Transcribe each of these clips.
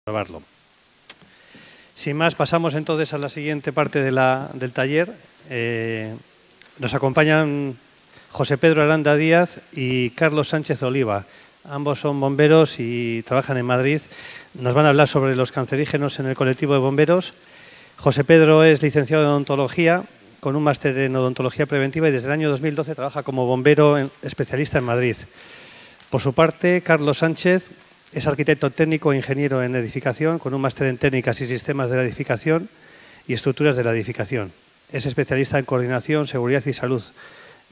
Probarlo. Sin más, pasamos entonces a la siguiente parte del taller. Nos acompañan José Pedro Aranda Díaz y Carlos Sánchez Oliva. Ambos son bomberos y trabajan en Madrid. Nos van a hablar sobre los cancerígenos en el colectivo de bomberos. José Pedro es licenciado en odontología, con un máster en odontología preventiva y desde el año 2012 trabaja como bombero especialista en Madrid. Por su parte, Carlos Sánchez es arquitecto técnico e ingeniero en edificación, con un máster en técnicas y sistemas de la edificación y estructuras de la edificación. Es especialista en coordinación, seguridad y salud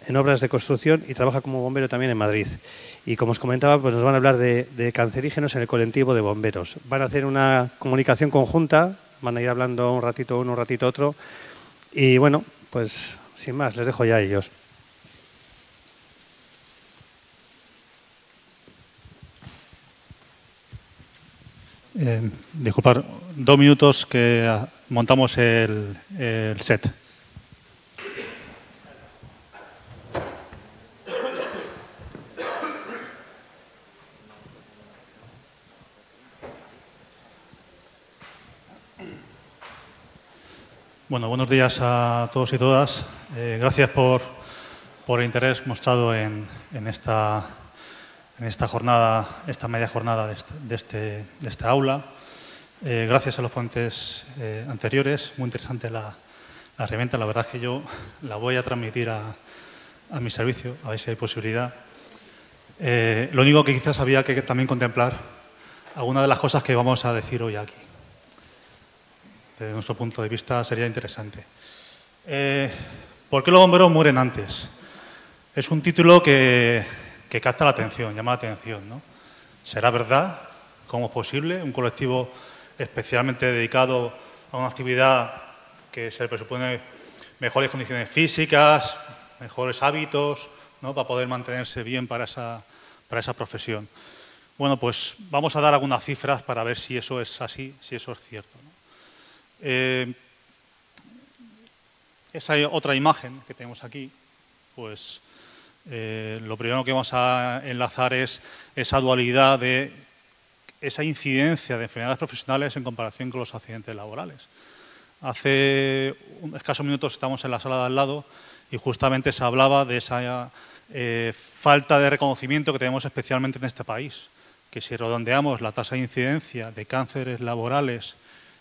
en obras de construcción y trabaja como bombero también en Madrid. Y como os comentaba, pues nos van a hablar de cancerígenos en el colectivo de bomberos. Van a hacer una comunicación conjunta, van a ir hablando un ratito uno, un ratito otro. Y bueno, pues sin más, les dejo ya a ellos. Disculpar, 2 minutos que montamos el set. Bueno, buenos días a todos y todas. Gracias por el interés mostrado en esta jornada, esta media jornada de esta aula. Gracias a los ponentes anteriores, muy interesante la herramienta. La verdad es que yo la voy a transmitir a mi servicio, a ver si hay posibilidad. Lo único que quizás había que también contemplar algunas de las cosas que vamos a decir hoy aquí. Desde nuestro punto de vista sería interesante. ¿Por qué los bomberos mueren antes? Es un título que capta la atención, llama la atención, ¿no? ¿Será verdad? ¿Cómo es posible? Un colectivo especialmente dedicado a una actividad que se le presupone mejores condiciones físicas, mejores hábitos, ¿no? Para poder mantenerse bien para esa profesión. Bueno, pues vamos a dar algunas cifras para ver si eso es así, si eso es cierto, ¿no? Esa otra imagen que tenemos aquí, pues lo primero que vamos a enlazar es esa dualidad de esa incidencia de enfermedades profesionales en comparación con los accidentes laborales. Hace un escasos minutos estamos en la sala de al lado y justamente se hablaba de esa falta de reconocimiento que tenemos especialmente en este país, que si redondeamos la tasa de incidencia de cánceres laborales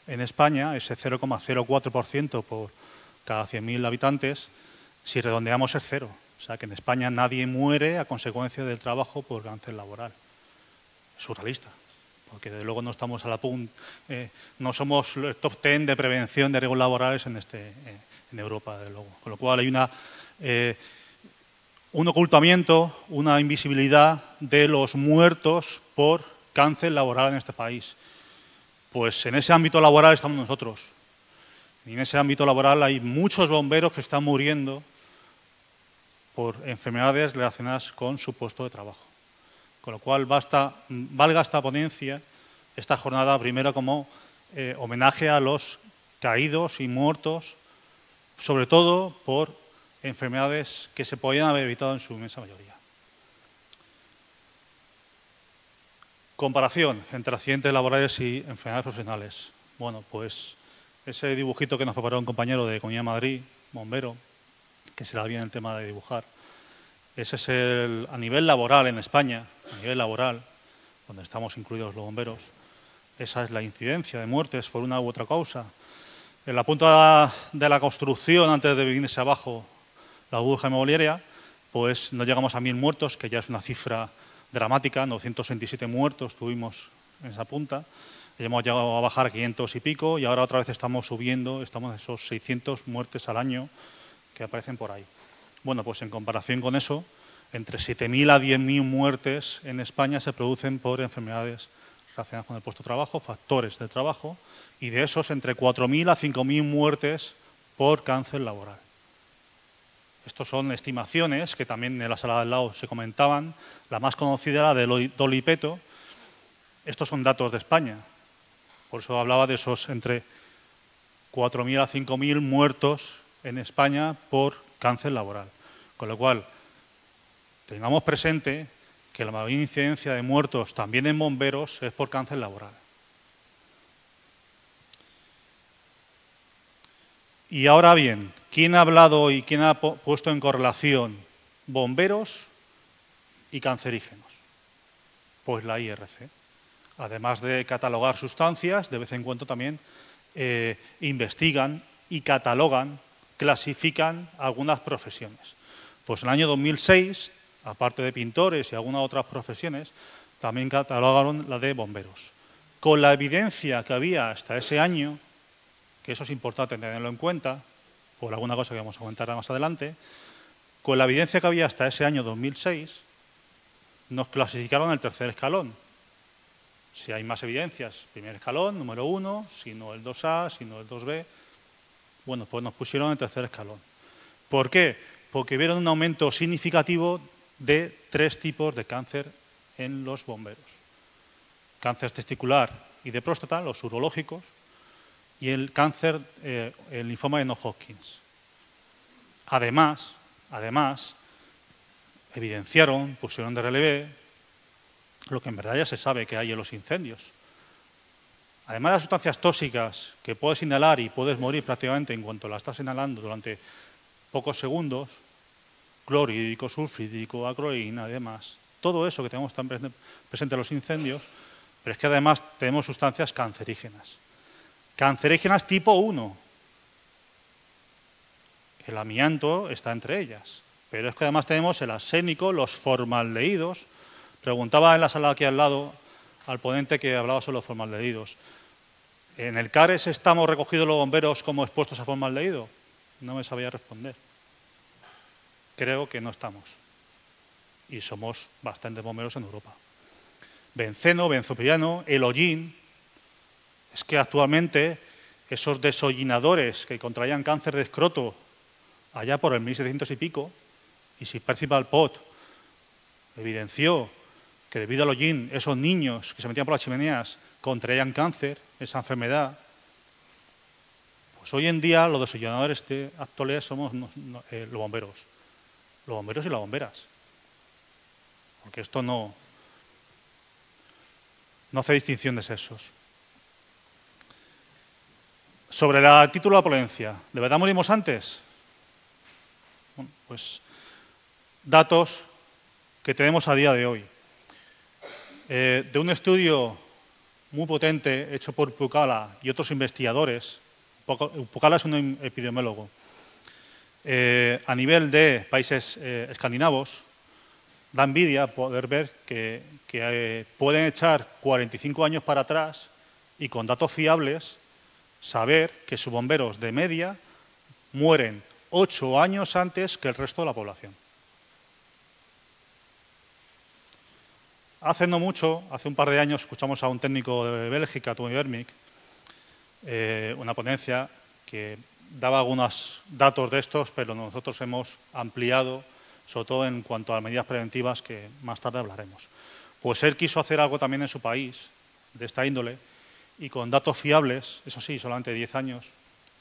en España, ese 0,04% por cada 100.000 habitantes, si redondeamos es cero. O sea, que en España nadie muere a consecuencia del trabajo por cáncer laboral. Es surrealista, porque desde luego no estamos a la punta, no somos el top 10 de prevención de riesgos laborales en Europa, desde luego. Con lo cual hay un ocultamiento, una invisibilidad de los muertos por cáncer laboral en este país. Pues en ese ámbito laboral estamos nosotros. Y en ese ámbito laboral hay muchos bomberos que están muriendo por enfermedades relacionadas con su puesto de trabajo. Con lo cual valga esta ponencia, esta jornada, primero como homenaje a los caídos y muertos, sobre todo por enfermedades que se podían haber evitado en su inmensa mayoría. Comparación entre accidentes laborales y enfermedades profesionales. Bueno, pues ese dibujito que nos preparó un compañero de Comunidad de Madrid, bombero, que se le da bien el tema de dibujar. Ese es a nivel laboral en España, a nivel laboral, donde estamos incluidos los bomberos. Esa es la incidencia de muertes por una u otra causa. En la punta de la construcción, antes de venirse abajo la burbuja inmobiliaria, pues no llegamos a 1.000 muertos, que ya es una cifra dramática. 967 muertos tuvimos en esa punta. Ya hemos llegado a bajar a 500 y pico y ahora otra vez estamos subiendo, estamos en esos 600 muertes al año que aparecen por ahí. Bueno, pues en comparación con eso, entre 7.000 a 10.000 muertes en España se producen por enfermedades relacionadas con el puesto de trabajo, factores de trabajo, y de esos entre 4.000 a 5.000 muertes por cáncer laboral. Estos son estimaciones que también en la sala de al lado se comentaban. La más conocida, la de Dolipeto. Estos son datos de España. Por eso hablaba de esos entre 4.000 a 5.000 muertos en España por cáncer laboral. Con lo cual, tengamos presente que la mayor incidencia de muertos también en bomberos es por cáncer laboral. Y ahora bien, ¿quién ha hablado y quién ha puesto en correlación bomberos y cancerígenos? Pues la IRC. Además de catalogar sustancias, de vez en cuando también investigan y catalogan, clasifican algunas profesiones. Pues en el año 2006, aparte de pintores y algunas otras profesiones, también catalogaron la de bomberos. Con la evidencia que había hasta ese año, que eso es importante tenerlo en cuenta, por alguna cosa que vamos a comentar más adelante, con la evidencia que había hasta ese año 2006, nos clasificaron el tercer escalón. Si hay más evidencias, primer escalón, número 1, si no el 2A, si no el 2B, bueno, pues nos pusieron el tercer escalón. ¿Por qué? Porque vieron un aumento significativo de 3 tipos de cáncer en los bomberos. Cáncer testicular y de próstata, los urológicos, y el cáncer, el linfoma de No-Hodgkins. Además, evidenciaron, pusieron de relieve lo que en verdad ya se sabe que hay en los incendios. Además de las sustancias tóxicas que puedes inhalar y puedes morir prácticamente en cuanto la estás inhalando durante pocos segundos, clorhídrico, sulfídrico, acroleína, además, todo eso que tenemos tan presente en los incendios, pero es que además tenemos sustancias cancerígenas. Cancerígenas tipo 1. El amianto está entre ellas, pero es que además tenemos el arsénico, los formaldehídos. Preguntaba en la sala aquí al lado al ponente que hablaba sobre los formaldehídos. ¿En el CARES estamos recogidos los bomberos como expuestos a formaldehído? No me sabía responder. Creo que no estamos. Y somos bastantes bomberos en Europa. Benceno, benzopriano, el hollín. Es que actualmente esos desollinadores que contraían cáncer de escroto allá por el 1700 y pico, y si Percival Pot evidenció que debido al hollín esos niños que se metían por las chimeneas contraían cáncer, esa enfermedad, pues hoy en día los desollinadores actuales somos los bomberos y las bomberas. Porque esto no hace distinción de sexos. Sobre el título de la ponencia, ¿de verdad morimos antes? Bueno, pues datos que tenemos a día de hoy. De un estudio muy potente hecho por Pukala y otros investigadores, Pukala es un epidemiólogo, a nivel de países escandinavos, da envidia poder ver que pueden echar 45 años para atrás y con datos fiables saber que sus bomberos de media mueren 8 años antes que el resto de la población. Hace no mucho, hace un par de años, escuchamos a un técnico de Bélgica, Tomi Vermick, una ponencia que daba algunos datos de estos, pero nosotros hemos ampliado, sobre todo en cuanto a las medidas preventivas que más tarde hablaremos. Pues él quiso hacer algo también en su país, de esta índole, y con datos fiables, eso sí, solamente 10 años,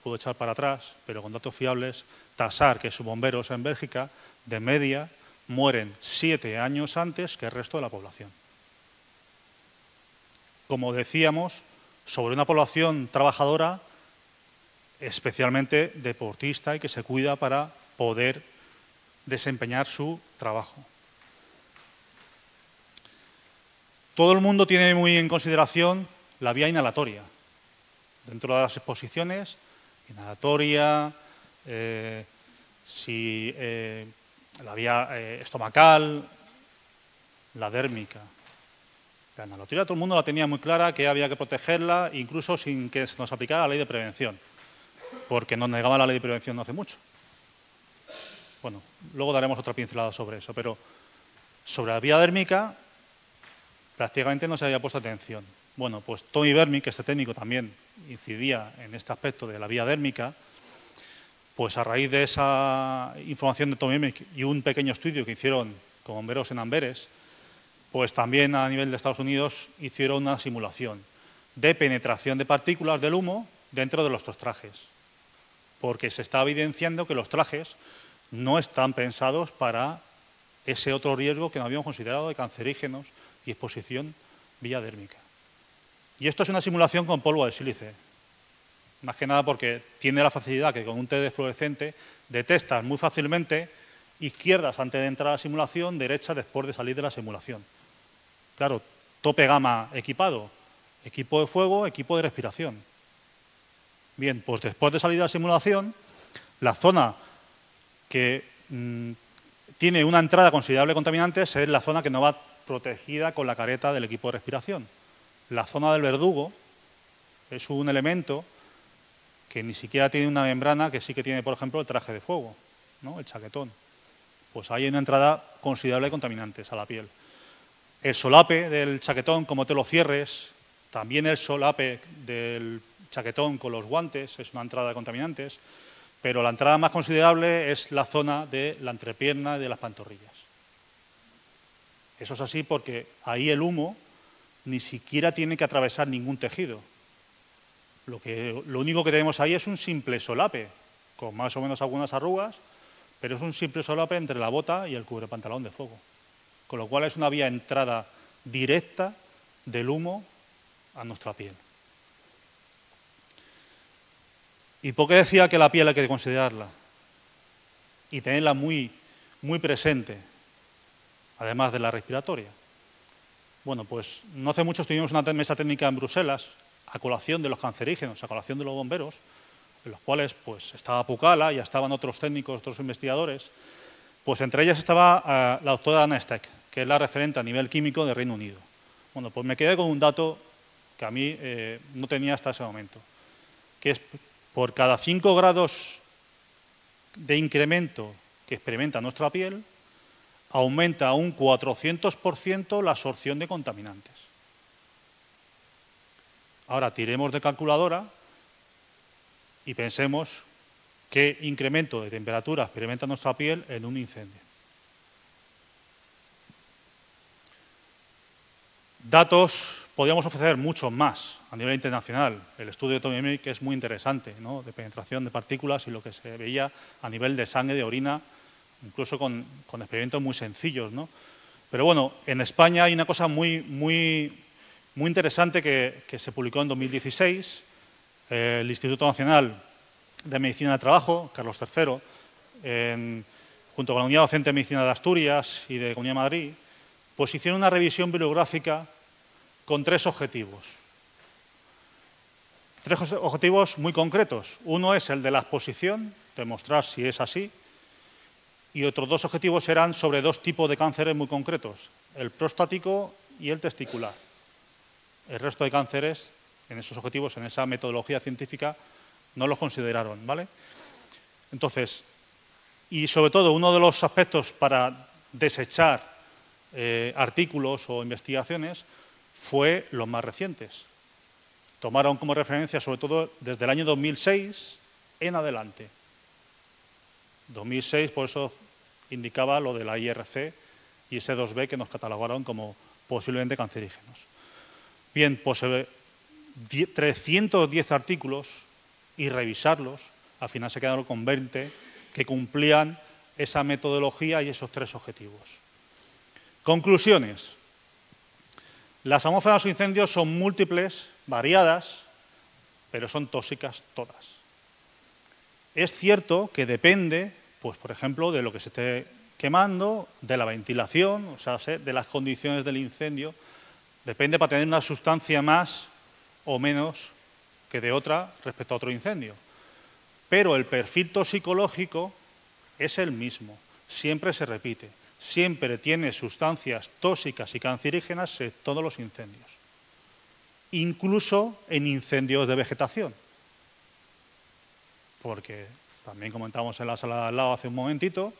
pudo echar para atrás, pero con datos fiables, tasar que sus bomberos en Bélgica, de media, mueren 7 años antes que el resto de la población. Como decíamos, sobre una población trabajadora, especialmente deportista y que se cuida para poder desempeñar su trabajo. Todo el mundo tiene muy en consideración la vía inhalatoria. Dentro de las exposiciones, inhalatoria, la vía estomacal, la dérmica. La inhalatoria todo el mundo la tenía muy clara, que había que protegerla, incluso sin que se nos aplicara la ley de prevención, porque nos negaban la ley de prevención no hace mucho. Bueno, luego daremos otra pincelada sobre eso, pero sobre la vía dérmica prácticamente no se había puesto atención. Bueno, pues Tomi Vermick, este técnico, también incidía en este aspecto de la vía dérmica. Pues a raíz de esa información de Tomi Vermick y un pequeño estudio que hicieron con bomberos en Amberes, pues también a nivel de Estados Unidos hicieron una simulación de penetración de partículas del humo dentro de nuestros trajes, porque se está evidenciando que los trajes no están pensados para ese otro riesgo que no habíamos considerado de cancerígenos y exposición vía dérmica. Y esto es una simulación con polvo de sílice. Más que nada porque tiene la facilidad que con un TD fluorescente detectas muy fácilmente izquierdas antes de entrar a la simulación, derecha después de salir de la simulación. Claro, tope gama equipado, equipo de fuego, equipo de respiración. Bien, pues después de salir de la simulación, la zona que tiene una entrada considerable de contaminantes es la zona que no va protegida con la careta del equipo de respiración. La zona del verdugo es un elemento que ni siquiera tiene una membrana que sí que tiene, por ejemplo, el traje de fuego, ¿no? El chaquetón. Pues ahí hay una entrada considerable de contaminantes a la piel. El solape del chaquetón, como te lo cierres, también el solape del chaquetón con los guantes es una entrada de contaminantes, pero la entrada más considerable es la zona de la entrepierna y de las pantorrillas. Eso es así porque ahí el humo ni siquiera tiene que atravesar ningún tejido. Lo único que tenemos ahí es un simple solape, con más o menos algunas arrugas, pero es un simple solape entre la bota y el cubrepantalón de fuego. Con lo cual es una vía de entrada directa del humo a nuestra piel. ¿Y por qué decía que la piel hay que considerarla? Y tenerla muy, muy presente, además de la respiratoria. Bueno, pues no hace mucho tuvimos una mesa técnica en Bruselas, a colación de los cancerígenos, a colación de los bomberos, en los cuales pues estaba Pucala, ya estaban otros técnicos, otros investigadores, pues entre ellas estaba la doctora Anna Steck, que es la referente a nivel químico de Reino Unido. Bueno, pues me quedé con un dato que a mí no tenía hasta ese momento, que es por cada 5 grados de incremento que experimenta nuestra piel, aumenta un 400% la absorción de contaminantes. Ahora tiremos de calculadora y pensemos qué incremento de temperatura experimenta nuestra piel en un incendio. Datos, podríamos ofrecer muchos más a nivel internacional. El estudio de Tommy Emmerich es muy interesante, ¿no? De penetración de partículas y lo que se veía a nivel de sangre, de orina, incluso con experimentos muy sencillos, ¿no? Pero bueno, en España hay una cosa muy interesante que se publicó en 2016. El Instituto Nacional de Medicina del Trabajo, Carlos III, junto con la Unidad Docente de Medicina de Asturias y de Comunidad de Madrid, pues hicieron una revisión bibliográfica con 3 objetivos. 3 objetivos muy concretos. Uno es el de la exposición, demostrar si es así, y otros 2 objetivos eran sobre 2 tipos de cánceres muy concretos, el prostático y el testicular. El resto de cánceres, en esos objetivos, en esa metodología científica, no los consideraron, ¿vale? Entonces, y sobre todo, uno de los aspectos para desechar artículos o investigaciones fue los más recientes. Tomaron como referencia, sobre todo, desde el año 2006 en adelante. 2006, por eso indicaba lo de la IRC y ese 2B que nos catalogaron como posiblemente cancerígenos. Bien, pues 310 artículos y revisarlos, al final se quedaron con 20 que cumplían esa metodología y esos 3 objetivos. Conclusiones. Las atmósferas de los incendios son múltiples, variadas, pero son tóxicas todas. Es cierto que depende, pues por ejemplo, de lo que se esté quemando, de la ventilación, o sea, de las condiciones del incendio. Depende para tener una sustancia más o menos que de otra respecto a otro incendio. Pero el perfil toxicológico es el mismo, siempre se repite. Siempre tiene sustancias tóxicas y cancerígenas en todos los incendios, incluso en incendios de vegetación. Porque también comentábamos en la sala de al lado hace un momentito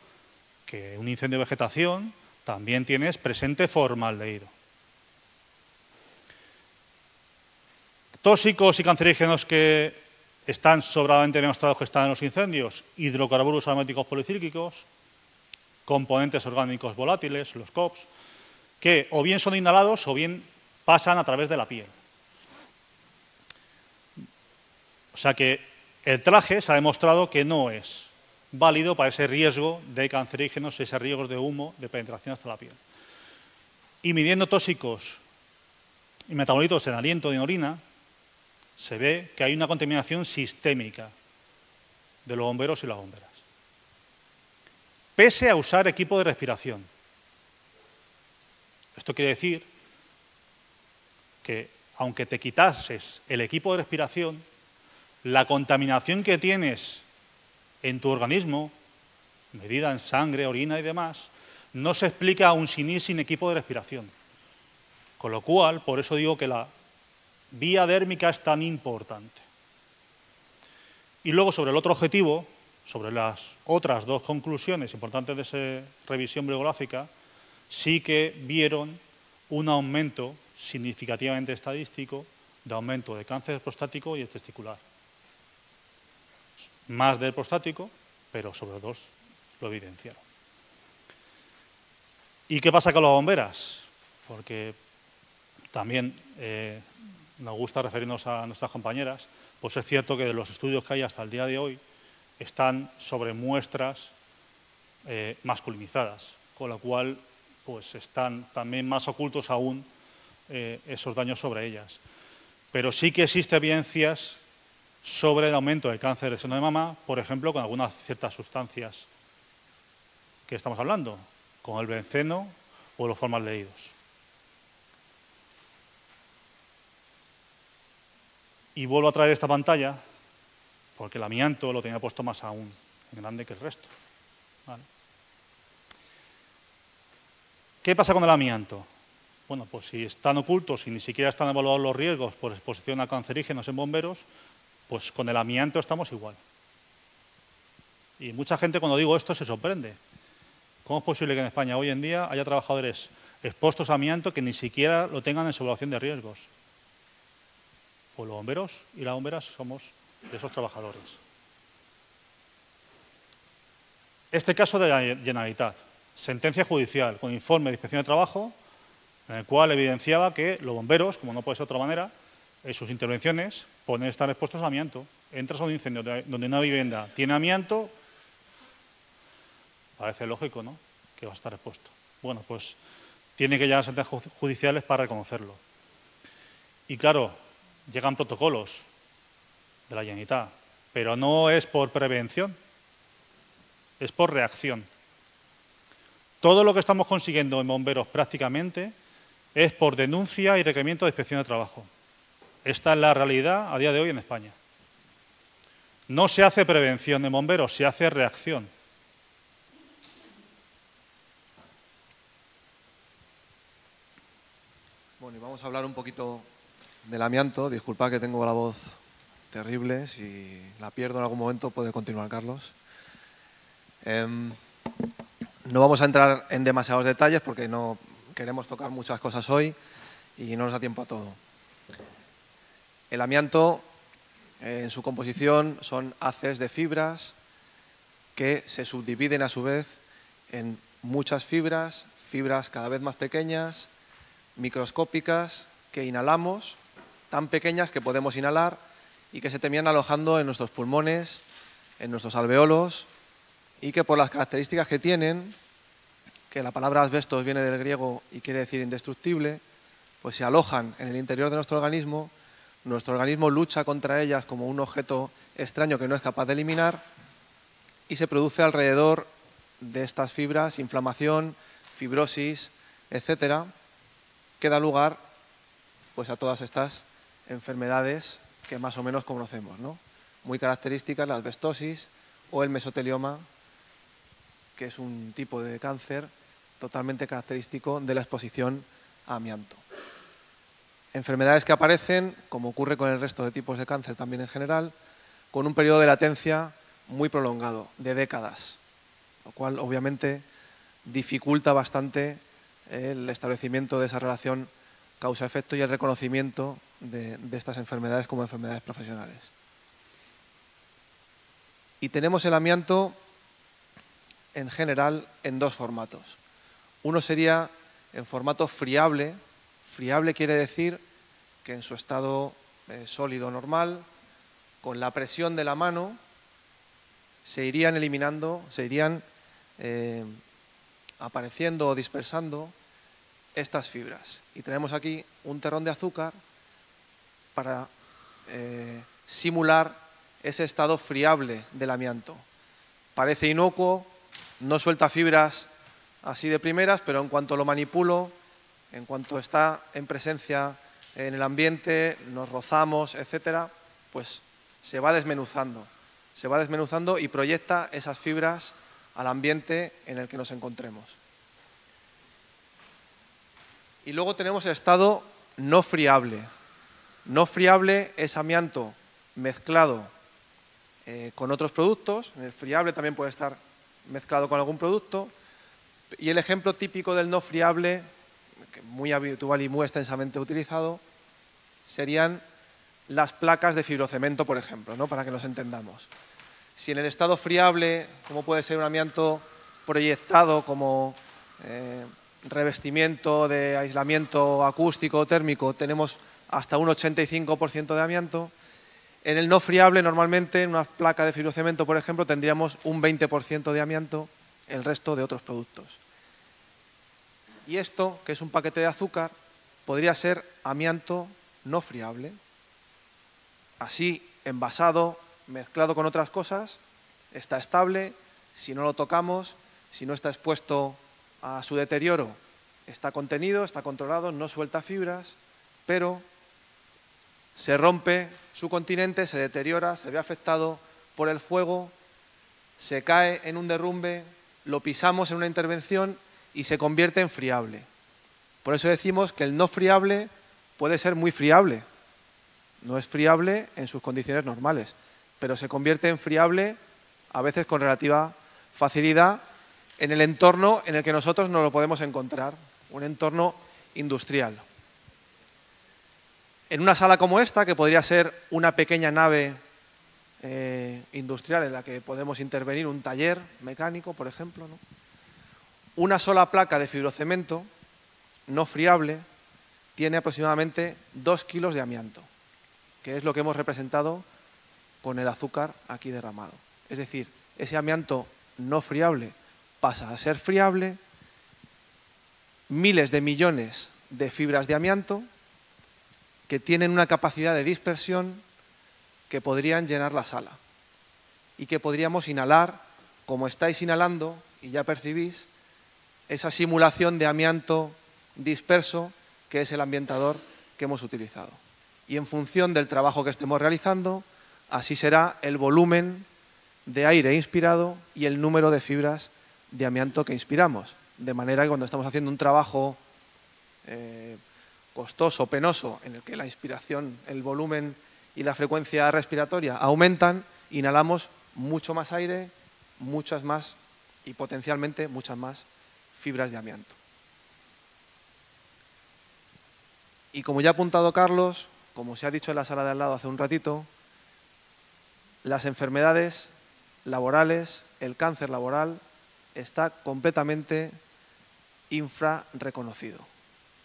que un incendio de vegetación también tienes presente formaldehído. Tóxicos y cancerígenos que están sobradamente demostrados que están en los incendios: hidrocarburos aromáticos policíclicos, componentes orgánicos volátiles, los COPs, que o bien son inhalados o bien pasan a través de la piel. O sea que el traje se ha demostrado que no es válido para ese riesgo de cancerígenos, ese riesgo de humo, de penetración hasta la piel. Y midiendo tóxicos y metabolitos en aliento y en orina, se ve que hay una contaminación sistémica de los bomberos y las bomberas. Pese a usar equipo de respiración. Esto quiere decir que, aunque te quitases el equipo de respiración, la contaminación que tienes en tu organismo, medida en sangre, orina y demás, no se explica aún sin ir sin equipo de respiración. Con lo cual, por eso digo que la vía dérmica es tan importante. Y luego, sobre el otro objetivo, sobre las otras dos conclusiones importantes de esa revisión bibliográfica, sí que vieron un aumento significativamente estadístico de aumento de cáncer prostático y testicular. Más del prostático, pero sobre los dos lo evidenciaron. ¿Y qué pasa con las bomberas? Porque también nos gusta referirnos a nuestras compañeras, pues es cierto que los estudios que hay hasta el día de hoy están sobre muestras masculinizadas, con lo cual pues están también más ocultos aún esos daños sobre ellas. Pero sí que existen evidencias sobre el aumento del cáncer de seno de mama, por ejemplo, con algunas ciertas sustancias que estamos hablando, con el benceno o los formaldehídos. Y vuelvo a traer esta pantalla, porque el amianto lo tenía puesto más aún en grande que el resto. ¿Vale? ¿Qué pasa con el amianto? Bueno, pues si están ocultos y ni siquiera están evaluados los riesgos por exposición a cancerígenos en bomberos, pues con el amianto estamos igual. Y mucha gente cuando digo esto se sorprende. ¿Cómo es posible que en España hoy en día haya trabajadores expuestos a amianto que ni siquiera lo tengan en su evaluación de riesgos? Pues los bomberos y las bomberas somos de esos trabajadores. Este caso de la Generalitat, sentencia judicial con informe de inspección de trabajo, en el cual evidenciaba que los bomberos, como no puede ser de otra manera, en sus intervenciones pueden estar expuestos a amianto. Entras a un incendio donde una vivienda tiene amianto, parece lógico, ¿no?, que va a estar expuesto. Bueno, pues tiene que llegar a sentencias judiciales para reconocerlo. Y claro, llegan protocolos de la Generalitat, pero no es por prevención, es por reacción. Todo lo que estamos consiguiendo en bomberos prácticamente es por denuncia y requerimiento de inspección de trabajo. Esta es la realidad a día de hoy en España. No se hace prevención en bomberos, se hace reacción. Bueno, y vamos a hablar un poquito del amianto. Disculpad que tengo la voz terrible, si la pierdo en algún momento puede continuar Carlos. No vamos a entrar en demasiados detalles porque no queremos tocar muchas cosas hoy y no nos da tiempo a todo. El amianto, en su composición, son haces de fibras que se subdividen a su vez en muchas fibras, fibras cada vez más pequeñas, microscópicas, que inhalamos, tan pequeñas que podemos inhalar y que se terminan alojando en nuestros pulmones, en nuestros alveolos, y que por las características que tienen, que la palabra asbestos viene del griego y quiere decir indestructible, pues se alojan en el interior de nuestro organismo lucha contra ellas como un objeto extraño que no es capaz de eliminar y se produce alrededor de estas fibras inflamación, fibrosis, etcétera, que da lugar pues a todas estas enfermedades que más o menos conocemos, ¿no? Muy características, la asbestosis o el mesotelioma, que es un tipo de cáncer totalmente característico de la exposición a amianto. Enfermedades que aparecen, como ocurre con el resto de tipos de cáncer también en general, con un periodo de latencia muy prolongado, de décadas, lo cual obviamente dificulta bastante el establecimiento de esa relación causa-efecto y el reconocimiento de estas enfermedades como enfermedades profesionales. Y tenemos el amianto en general en dos formatos. Uno sería en formato friable. Friable quiere decir que en su estado sólido normal, con la presión de la mano, se irían eliminando, se irían apareciendo o dispersando estas fibras. Y tenemos aquí un terrón de azúcar para simular ese estado friable del amianto. Parece inocuo, no suelta fibras así de primeras, pero en cuanto lo manipulo, en cuanto está en presencia en el ambiente, nos rozamos, etcétera, pues se va desmenuzando y proyecta esas fibras al ambiente en el que nos encontremos. Y luego tenemos el estado no friable. No friable es amianto mezclado con otros productos. El friable también puede estar mezclado con algún producto. Y el ejemplo típico del no friable, que muy habitual y muy extensamente utilizado, serían las placas de fibrocemento, por ejemplo, ¿no? Para que nos entendamos. Si en el estado friable, como puede ser un amianto proyectado como revestimiento de aislamiento acústico o térmico, tenemos hasta un 85% de amianto, en el no friable normalmente en una placa de fibrocemento, por ejemplo, tendríamos un 20% de amianto, el resto de otros productos. Y esto, que es un paquete de azúcar, podría ser amianto no friable. Así, envasado, mezclado con otras cosas, está estable, si no lo tocamos, si no está expuesto a su deterioro, está contenido, está controlado, no suelta fibras, pero se rompe su continente, se deteriora, se ve afectado por el fuego, se cae en un derrumbe, lo pisamos en una intervención y se convierte en friable. Por eso decimos que el no friable puede ser muy friable. No es friable en sus condiciones normales, pero se convierte en friable a veces con relativa facilidad en el entorno en el que nosotros nos lo podemos encontrar, un entorno industrial. En una sala como esta, que podría ser una pequeña nave industrial en la que podemos intervenir, un taller mecánico, por ejemplo, ¿no? Una sola placa de fibrocemento no friable tiene aproximadamente 2 kilos de amianto, que es lo que hemos representado con el azúcar aquí derramado. Es decir, ese amianto no friable pasa a ser friable, miles de millones de fibras de amianto que tienen una capacidad de dispersión que podrían llenar la sala y que podríamos inhalar, como estáis inhalando, y ya percibís, esa simulación de amianto disperso que es el ambientador que hemos utilizado. Y en función del trabajo que estemos realizando, así será el volumen de aire inspirado y el número de fibras de amianto que inspiramos. De manera que cuando estamos haciendo un trabajo costoso, penoso, en el que la inspiración, el volumen y la frecuencia respiratoria aumentan, inhalamos mucho más aire, muchas más y potencialmente muchas más fibras de amianto. Y como ya ha apuntado Carlos, como se ha dicho en la sala de al lado hace un ratito, las enfermedades laborales, el cáncer laboral, está completamente infrarreconocido.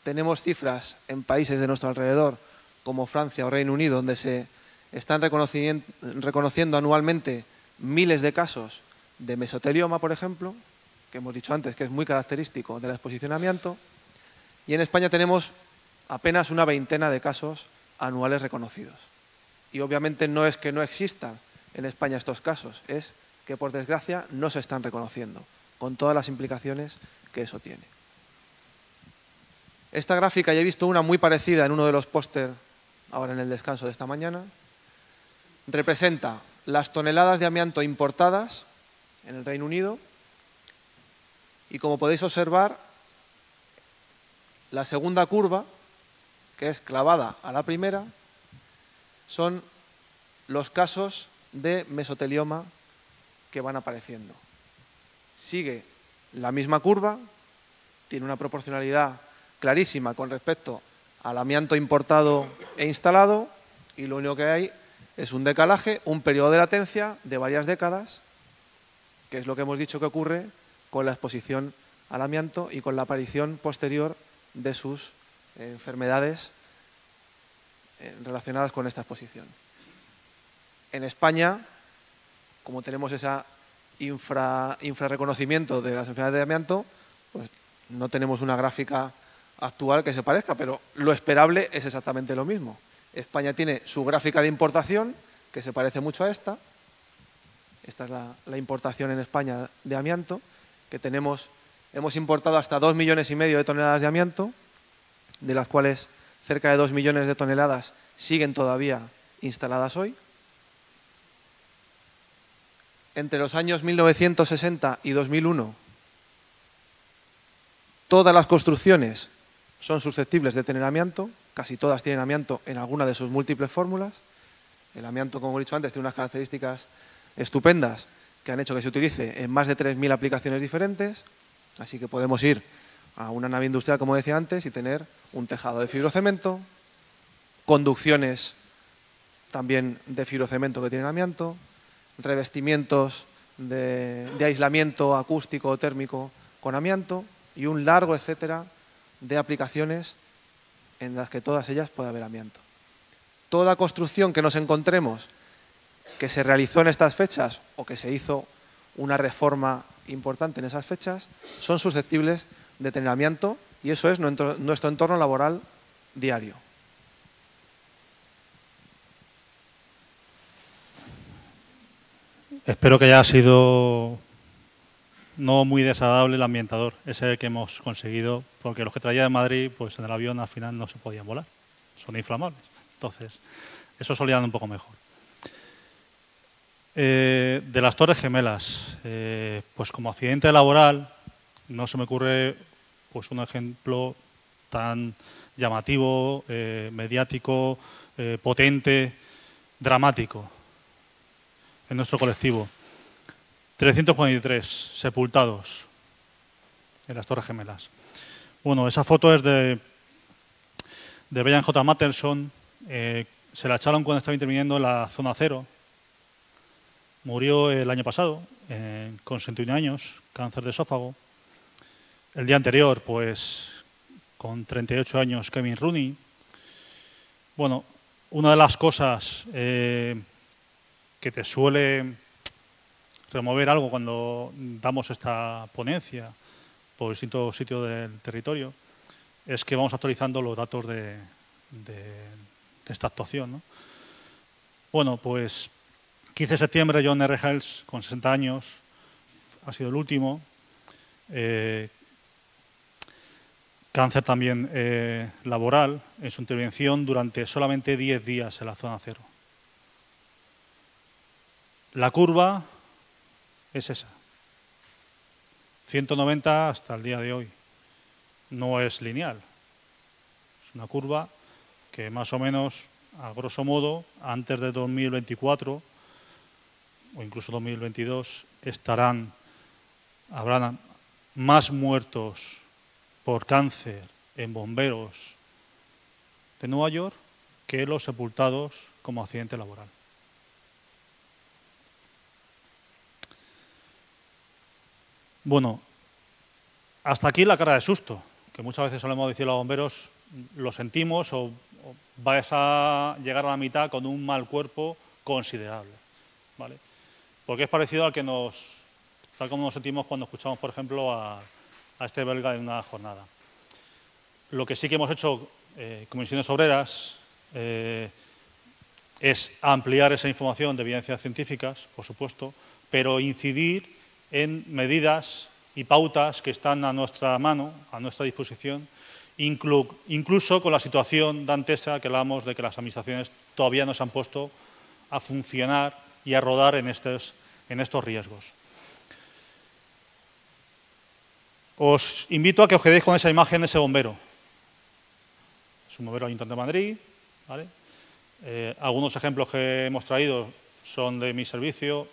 Tenemos cifras en países de nuestro alrededor, como Francia o Reino Unido, donde se están reconociendo anualmente miles de casos de mesotelioma, por ejemplo, que hemos dicho antes que es muy característico de la exposición a amianto, y en España tenemos apenas una veintena de casos anuales reconocidos. Y obviamente no es que no existan en España estos casos, es que por desgracia no se están reconociendo, con todas las implicaciones que eso tiene. Esta gráfica ya he visto una muy parecida en uno de los póster ahora en el descanso de esta mañana. Representa las toneladas de amianto importadas en el Reino Unido y, como podéis observar, la segunda curva, que es clavada a la primera, son los casos de mesotelioma que van apareciendo. Sigue la misma curva, tiene una proporcionalidad clarísima con respecto al amianto importado e instalado, y lo único que hay es un decalaje, un periodo de latencia de varias décadas, que es lo que hemos dicho que ocurre con la exposición al amianto y con la aparición posterior de sus enfermedades relacionadas con esta exposición. En España, como tenemos ese infrarreconocimiento de las enfermedades de amianto, pues no tenemos una gráfica actual que se parezca, pero lo esperable es exactamente lo mismo, España tiene su gráfica de importación, que se parece mucho a esta. Esta es la importación en España de amianto, que hemos importado hasta 2,5 millones de toneladas de amianto, de las cuales cerca de 2 millones de toneladas siguen todavía instaladas hoy. Entre los años 1960 y 2001, todas las construcciones son susceptibles de tener amianto, casi todas tienen amianto en alguna de sus múltiples fórmulas. El amianto, como he dicho antes, tiene unas características estupendas que han hecho que se utilice en más de 3.000 aplicaciones diferentes, así que podemos ir a una nave industrial, como decía antes, y tener un tejado de fibrocemento, conducciones también de fibrocemento que tienen amianto, revestimientos de aislamiento acústico o térmico con amianto y un largo etcétera de aplicaciones en las que todas ellas puede haber amianto. Toda construcción que nos encontremos que se realizó en estas fechas o que se hizo una reforma importante en esas fechas son susceptibles de tener amianto y eso es nuestro entorno laboral diario. Espero que haya sido no muy desagradable el ambientador, ese que hemos conseguido, porque los que traía de Madrid, pues en el avión al final no se podían volar, son inflamables. Entonces, eso solía dar un poco mejor. De las Torres Gemelas, pues como accidente laboral, no se me ocurre pues un ejemplo tan llamativo, mediático, potente, dramático en nuestro colectivo. 343 sepultados en las Torres Gemelas. Bueno, esa foto es de Brian J. Matterson. Se la echaron cuando estaba interviniendo en la zona cero. Murió el año pasado, con 61 años, cáncer de esófago. El día anterior, pues, con 38 años, Kevin Rooney. Bueno, una de las cosas que te suele remover algo cuando damos esta ponencia por distintos sitios del territorio es que vamos actualizando los datos de esta actuación, ¿no? Bueno, pues 15 de septiembre, John R. Hells, con 60 años, ha sido el último. Cáncer también laboral en su intervención durante solamente 10 días en la zona cero. La curva es esa. 190 hasta el día de hoy. No es lineal. Es una curva que más o menos, a grosso modo, antes de 2024 o incluso 2022, habrán más muertos por cáncer en bomberos de Nueva York que los sepultados como accidente laboral. Bueno, hasta aquí la cara de susto, que muchas veces solemos decir a los bomberos, lo sentimos o vais a llegar a la mitad con un mal cuerpo considerable, ¿vale? Porque es parecido al que tal como nos sentimos cuando escuchamos, por ejemplo, a este belga en una jornada. Lo que sí que hemos hecho, comisiones obreras, es ampliar esa información de evidencias científicas, por supuesto, pero incidir en medidas y pautas que están a nuestra mano, a nuestra disposición, incluso con la situación dantesa que hablamos de que las administraciones todavía no se han puesto a funcionar y a rodar en estos riesgos. Os invito a que os quedéis con esa imagen de ese bombero. Es un bombero del Ayuntamiento de Madrid, ¿vale? Algunos ejemplos que hemos traído son de mi servicio,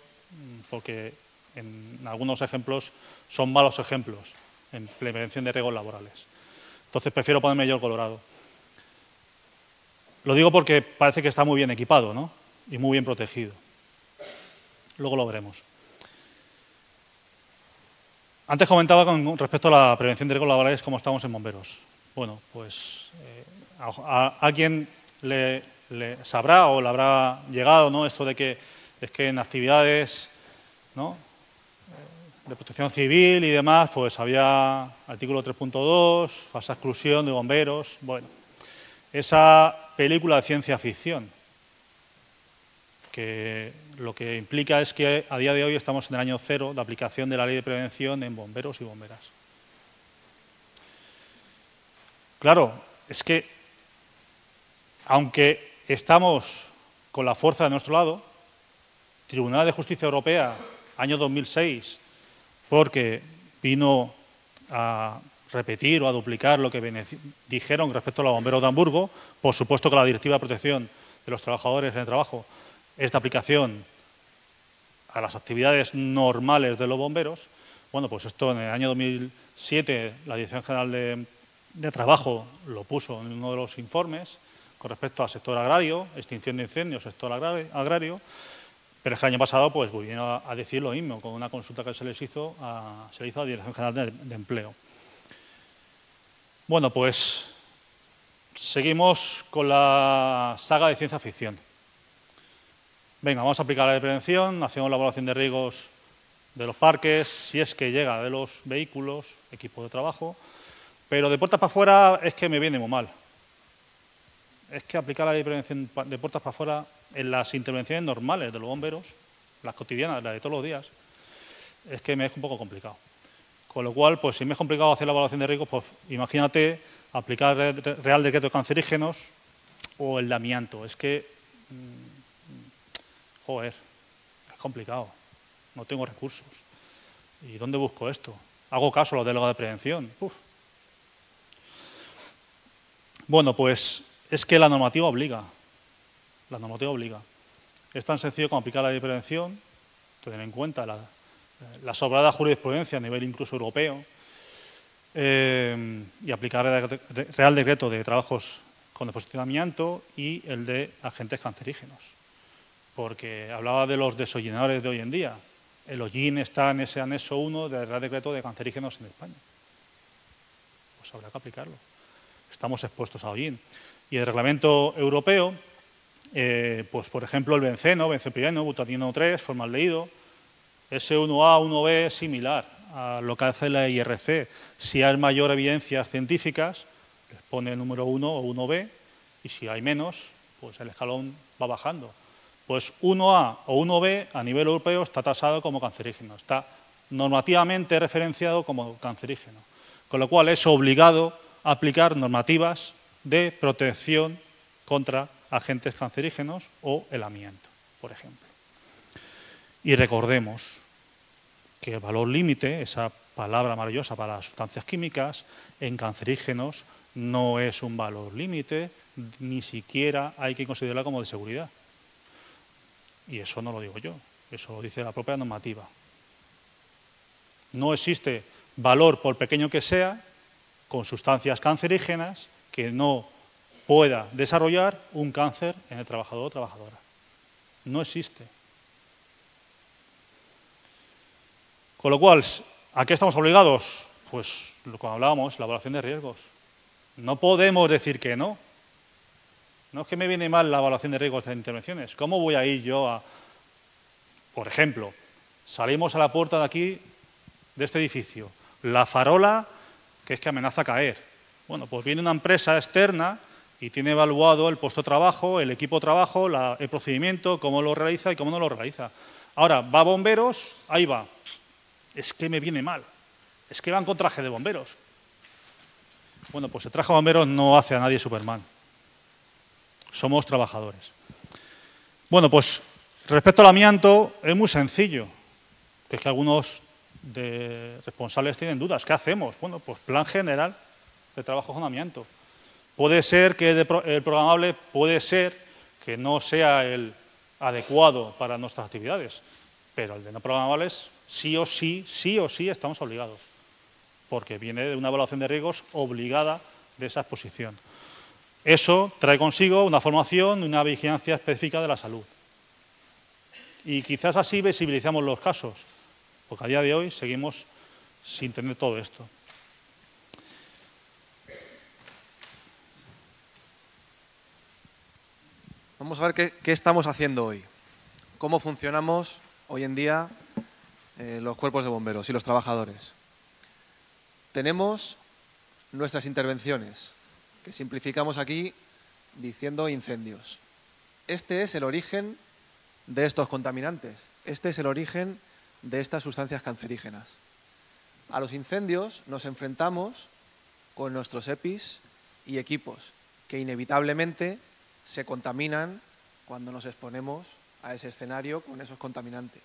porque en algunos ejemplos son malos ejemplos en prevención de riesgos laborales. Entonces prefiero ponerme yo el colorado. Lo digo porque parece que está muy bien equipado, ¿no? Y muy bien protegido. Luego lo veremos. Antes comentaba con respecto a la prevención de riesgos laborales cómo estamos en bomberos. Bueno, pues a alguien le sabrá o le habrá llegado, ¿no? Esto de que es que en actividades, ¿no?, de protección civil y demás, pues había artículo 3.2, falsa exclusión de bomberos. Bueno, esa película de ciencia ficción, que lo que implica es que a día de hoy estamos en el año cero de aplicación de la ley de prevención en bomberos y bomberas. Claro, es que aunque estamos con la fuerza de nuestro lado, Tribunal de Justicia Europea, año 2006, porque vino a repetir o a duplicar lo que dijeron respecto a los bomberos de Hamburgo, por supuesto que la Directiva de Protección de los Trabajadores en el Trabajo es de aplicación a las actividades normales de los bomberos. Bueno, pues esto en el año 2007 la Dirección General de Trabajo lo puso en uno de los informes con respecto al sector agrario, extinción de incendios, sector agrario, pero el año pasado pues vino a decir lo mismo con una consulta que se le hizo a la Dirección General de Empleo. Bueno, pues seguimos con la saga de ciencia ficción. Venga, vamos a aplicar la de prevención, hacemos la evaluación de riesgos de los parques, si es que llega de los vehículos, equipos de trabajo, pero de puertas para afuera es que me viene muy mal. Es que aplicar la ley de prevención de puertas para afuera en las intervenciones normales de los bomberos, las cotidianas, las de todos los días, es que me es un poco complicado. Con lo cual, pues si me es complicado hacer la evaluación de riesgos, pues imagínate aplicar el Real Decreto de Cancerígenos o el de amianto. Es que, joder, es complicado, no tengo recursos. ¿Y dónde busco esto? ¿Hago caso a los delegados de prevención? Uf. Bueno, pues es que la normativa obliga. La normativa obliga. Es tan sencillo como aplicar la ley de prevención, tener en cuenta la sobrada jurisprudencia a nivel incluso europeo y aplicar el Real Decreto de Trabajos con Exposición de Amianto y el de agentes cancerígenos. Porque hablaba de los desollinadores de hoy en día. El hollín está en ese anexo 1 del Real Decreto de Cancerígenos en España. Pues habrá que aplicarlo. Estamos expuestos a hollín. Y el reglamento europeo, pues por ejemplo el benceno, benzopreno, butanino 3, formaldehído, S1A, 1B es similar a lo que hace la IRC. Si hay mayor evidencias científicas, les pone el número 1 o 1B, y si hay menos, pues el escalón va bajando. Pues 1A o 1B a nivel europeo está tasado como cancerígeno, está normativamente referenciado como cancerígeno, con lo cual es obligado a aplicar normativas de protección contra agentes cancerígenos o el amianto, por ejemplo. Y recordemos que el valor límite, esa palabra maravillosa para las sustancias químicas, en cancerígenos no es un valor límite, ni siquiera hay que considerarla como de seguridad. Y eso no lo digo yo, eso lo dice la propia normativa. No existe valor, por pequeño que sea, con sustancias cancerígenas que no pueda desarrollar un cáncer en el trabajador o trabajadora. No existe. Con lo cual, ¿a qué estamos obligados? Pues lo que hablábamos, la evaluación de riesgos. No podemos decir que no. No es que me viene mal la evaluación de riesgos de intervenciones. ¿Cómo voy a ir yo a, por ejemplo, salimos a la puerta de aquí, de este edificio, la farola, que es que amenaza a caer? Bueno, pues viene una empresa externa y tiene evaluado el puesto de trabajo, el equipo de trabajo, el procedimiento, cómo lo realiza y cómo no lo realiza. Ahora, va bomberos, ahí va. Es que me viene mal. Es que van con traje de bomberos. Bueno, pues el traje de bomberos no hace a nadie Superman. Somos trabajadores. Bueno, pues respecto al amianto es muy sencillo. Que es que algunos responsables tienen dudas. ¿Qué hacemos? Bueno, pues plan general de trabajo con amianto. Puede ser que el programable puede ser que no sea el adecuado para nuestras actividades, pero el de no programables sí o sí estamos obligados, porque viene de una evaluación de riesgos obligada de esa exposición. Eso trae consigo una formación y una vigilancia específica de la salud. Y quizás así visibilizamos los casos, porque a día de hoy seguimos sin tener todo esto. Vamos a ver qué estamos haciendo hoy. Cómo funcionamos hoy en día los cuerpos de bomberos y los trabajadores. Tenemos nuestras intervenciones, que simplificamos aquí diciendo incendios. Este es el origen de estos contaminantes. Este es el origen de estas sustancias cancerígenas. A los incendios nos enfrentamos con nuestros EPIs y equipos, que inevitablemente se contaminan cuando nos exponemos a ese escenario con esos contaminantes.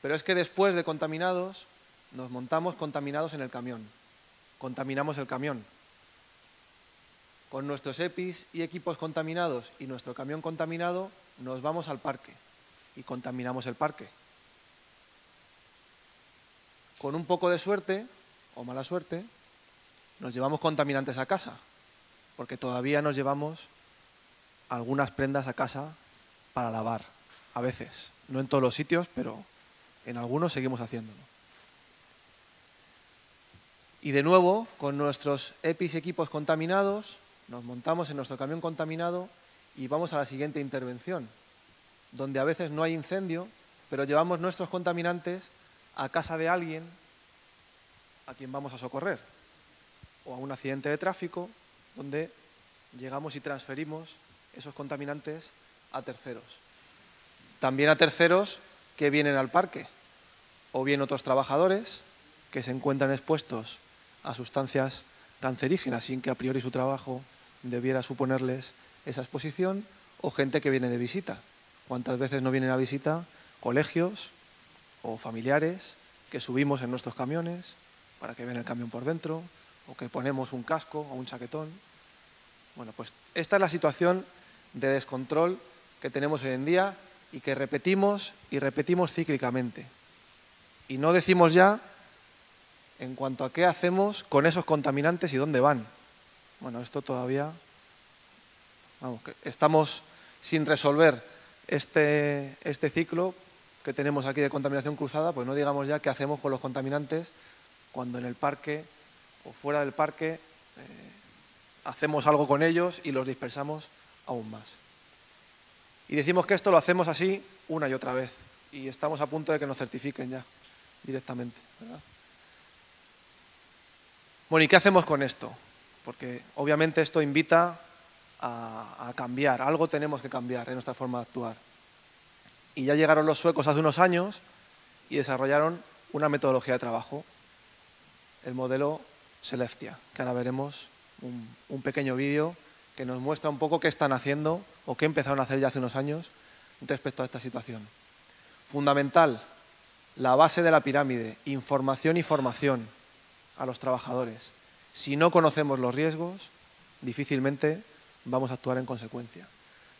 Pero es que después de contaminados, nos montamos contaminados en el camión. Contaminamos el camión. Con nuestros EPIs y equipos contaminados y nuestro camión contaminado, nos vamos al parque y contaminamos el parque. Con un poco de suerte, o mala suerte, nos llevamos contaminantes a casa, porque todavía nos llevamos algunas prendas a casa para lavar, a veces. No en todos los sitios, pero en algunos seguimos haciéndolo. Y de nuevo, con nuestros EPIs y equipos contaminados, nos montamos en nuestro camión contaminado y vamos a la siguiente intervención, donde a veces no hay incendio, pero llevamos nuestros contaminantes a casa de alguien a quien vamos a socorrer, o a un accidente de tráfico, donde llegamos y transferimos esos contaminantes a terceros. También a terceros que vienen al parque, o bien otros trabajadores que se encuentran expuestos a sustancias cancerígenas sin que a priori su trabajo debiera suponerles esa exposición, o gente que viene de visita. ¿Cuántas veces no vienen a visita colegios o familiares que subimos en nuestros camiones para que vean el camión por dentro, o que ponemos un casco o un chaquetón? Bueno, pues esta es la situación de descontrol que tenemos hoy en día y que repetimos y repetimos cíclicamente. Y no decimos ya en cuanto a qué hacemos con esos contaminantes y dónde van. Bueno, esto todavía, vamos, que estamos sin resolver este ciclo que tenemos aquí de contaminación cruzada, pues no digamos ya qué hacemos con los contaminantes cuando en el parque o fuera del parque hacemos algo con ellos y los dispersamos aún más. Y decimos que esto lo hacemos así una y otra vez y estamos a punto de que nos certifiquen ya directamente, ¿verdad? Bueno, ¿y qué hacemos con esto? Porque obviamente esto invita a cambiar, algo tenemos que cambiar en nuestra forma de actuar. Y ya llegaron los suecos hace unos años y desarrollaron una metodología de trabajo, el modelo Selektia, que ahora veremos un pequeño vídeo que nos muestra un poco qué están haciendo o qué empezaron a hacer ya hace unos años respecto a esta situación. Fundamental, la base de la pirámide, información y formación a los trabajadores. Si no conocemos los riesgos, difícilmente vamos a actuar en consecuencia.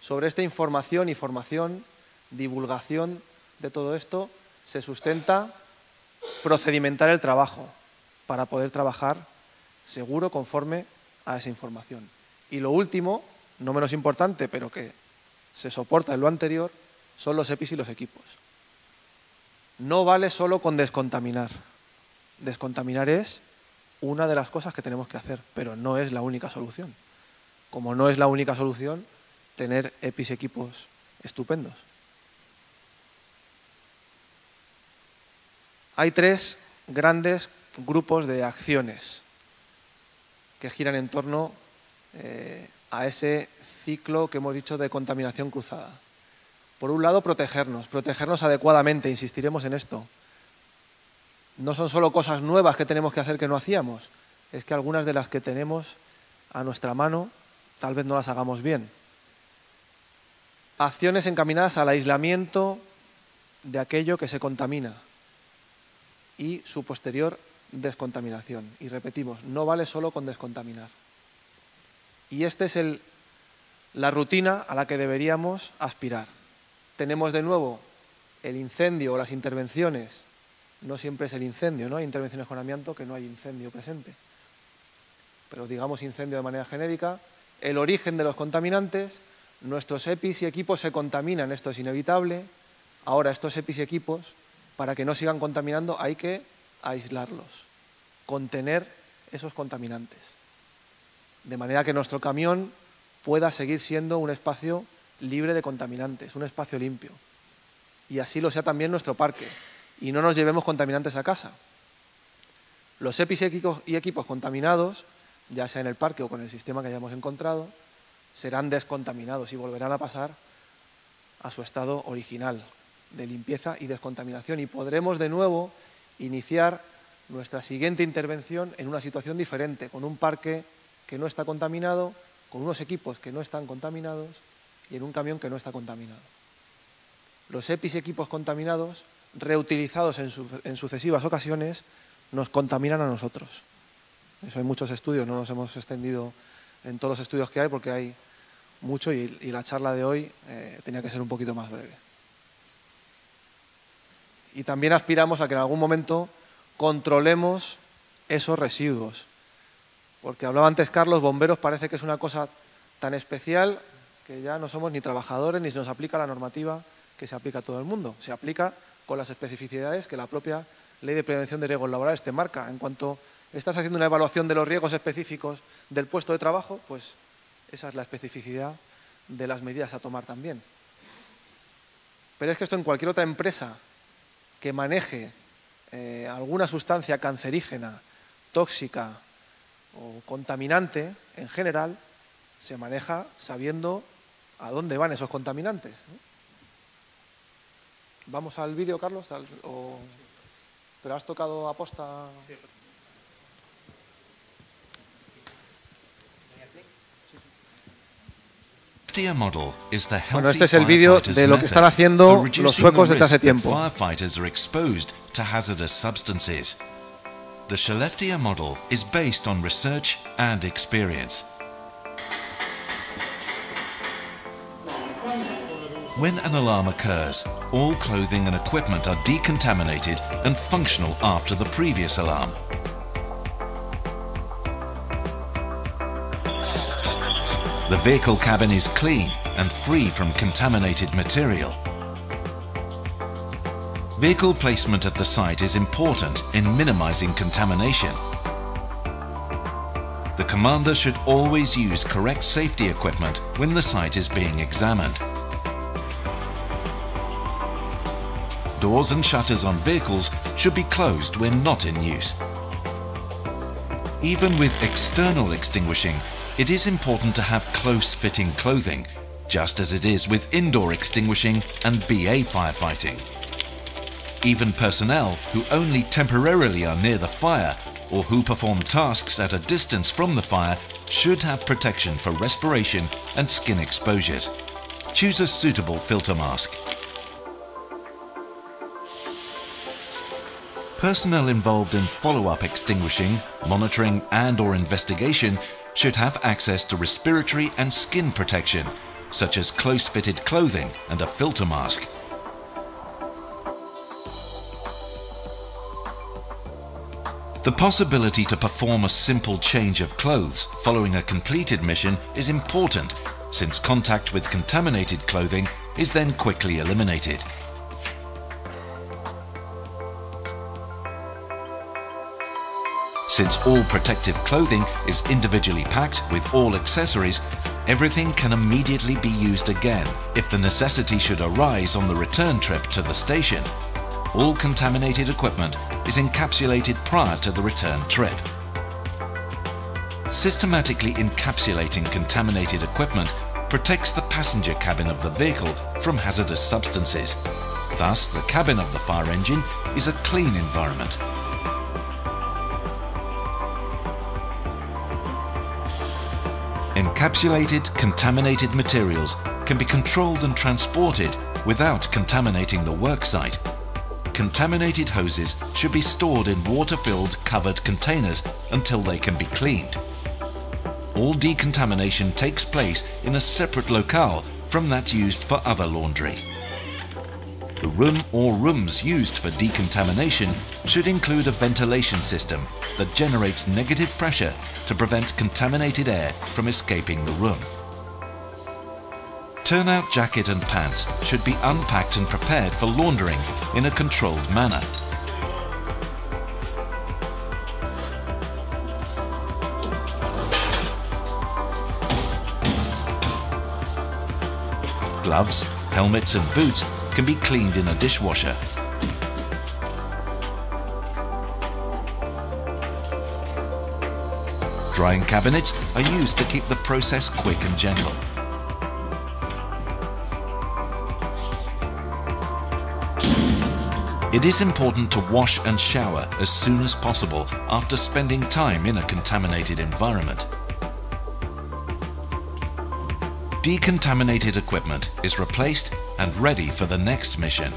Sobre esta información y formación, divulgación de todo esto, se sustenta procedimentar el trabajo para poder trabajar seguro conforme a esa información. Y lo último, no menos importante, pero que se soporta en lo anterior, son los EPIs y los equipos. No vale solo con descontaminar. Descontaminar es una de las cosas que tenemos que hacer, pero no es la única solución. Como no es la única solución, tener EPIs y equipos estupendos. Hay tres grandes grupos de acciones que giran en torno a ese ciclo que hemos dicho de contaminación cruzada. Por un lado, protegernos adecuadamente, insistiremos en esto. No son solo cosas nuevas que tenemos que hacer que no hacíamos, es que algunas de las que tenemos a nuestra mano tal vez no las hagamos bien. Acciones encaminadas al aislamiento de aquello que se contamina y su posterior descontaminación. Y repetimos, no vale solo con descontaminar. Y esta es la rutina a la que deberíamos aspirar. Tenemos de nuevo el incendio o las intervenciones. No siempre es el incendio, ¿no? Hay intervenciones con amianto que no hay incendio presente. Pero digamos incendio de manera genérica. El origen de los contaminantes, nuestros EPIs y equipos se contaminan, esto es inevitable. Ahora estos EPIs y equipos, para que no sigan contaminando, hay que aislarlos, contener esos contaminantes. De manera que nuestro camión pueda seguir siendo un espacio libre de contaminantes, un espacio limpio. Y así lo sea también nuestro parque. Y no nos llevemos contaminantes a casa. Los EPIs y equipos contaminados, ya sea en el parque o con el sistema que hayamos encontrado, serán descontaminados y volverán a pasar a su estado original de limpieza y descontaminación, y podremos de nuevo iniciar nuestra siguiente intervención en una situación diferente, con un parque que no está contaminado, con unos equipos que no están contaminados y en un camión que no está contaminado. Los EPIs y equipos contaminados, reutilizados en sucesivas ocasiones, nos contaminan a nosotros. Eso hay muchos estudios, no nos hemos extendido en todos los estudios que hay porque hay mucho y la charla de hoy tenía que ser un poquito más breve. Y también aspiramos a que en algún momento controlemos esos residuos. Porque hablaba antes Carlos, bomberos parece que es una cosa tan especial que ya no somos ni trabajadores ni se nos aplica la normativa que se aplica a todo el mundo. Se aplica con las especificidades que la propia Ley de Prevención de Riesgos Laborales te marca. En cuanto estás haciendo una evaluación de los riesgos específicos del puesto de trabajo, pues esa es la especificidad de las medidas a tomar también. Pero es que esto en cualquier otra empresa que maneje alguna sustancia cancerígena, tóxica o contaminante, en general, se maneja sabiendo a dónde van esos contaminantes, ¿no? ¿Vamos al vídeo, Carlos? ¿Pero has tocado aposta? Bueno, este es el vídeo de lo que están haciendo los suecos desde hace tiempo. The Skellefteå model is based on research and experience. When an alarm occurs, all clothing and equipment are decontaminated and functional after the previous alarm. The vehicle cabin is clean and free from contaminated material. Vehicle placement at the site is important in minimizing contamination. The commander should always use correct safety equipment when the site is being examined. Doors and shutters on vehicles should be closed when not in use. Even with external extinguishing, it is important to have close-fitting clothing, just as it is with indoor extinguishing and BA firefighting. Even personnel who only temporarily are near the fire or who perform tasks at a distance from the fire should have protection for respiration and skin exposures. Choose a suitable filter mask. Personnel involved in follow-up extinguishing, monitoring and/or investigation should have access to respiratory and skin protection, such as close-fitted clothing and a filter mask. The possibility to perform a simple change of clothes following a completed mission is important, since contact with contaminated clothing is then quickly eliminated. Since all protective clothing is individually packed with all accessories, everything can immediately be used again if the necessity should arise on the return trip to the station. All contaminated equipment is encapsulated prior to the return trip. Systematically encapsulating contaminated equipment protects the passenger cabin of the vehicle from hazardous substances. Thus, the cabin of the fire engine is a clean environment. Encapsulated, contaminated materials can be controlled and transported without contaminating the worksite. Contaminated hoses should be stored in water-filled covered containers until they can be cleaned. All decontamination takes place in a separate locale from that used for other laundry. The room or rooms used for decontamination should include a ventilation system that generates negative pressure to prevent contaminated air from escaping the room. Turnout jacket and pants should be unpacked and prepared for laundering in a controlled manner. Gloves, helmets and boots can be cleaned in a dishwasher. Drying cabinets are used to keep the process quick and gentle. It is important to wash and shower as soon as possible after spending time in a contaminated environment. Decontaminated equipment is replaced and ready for the next mission.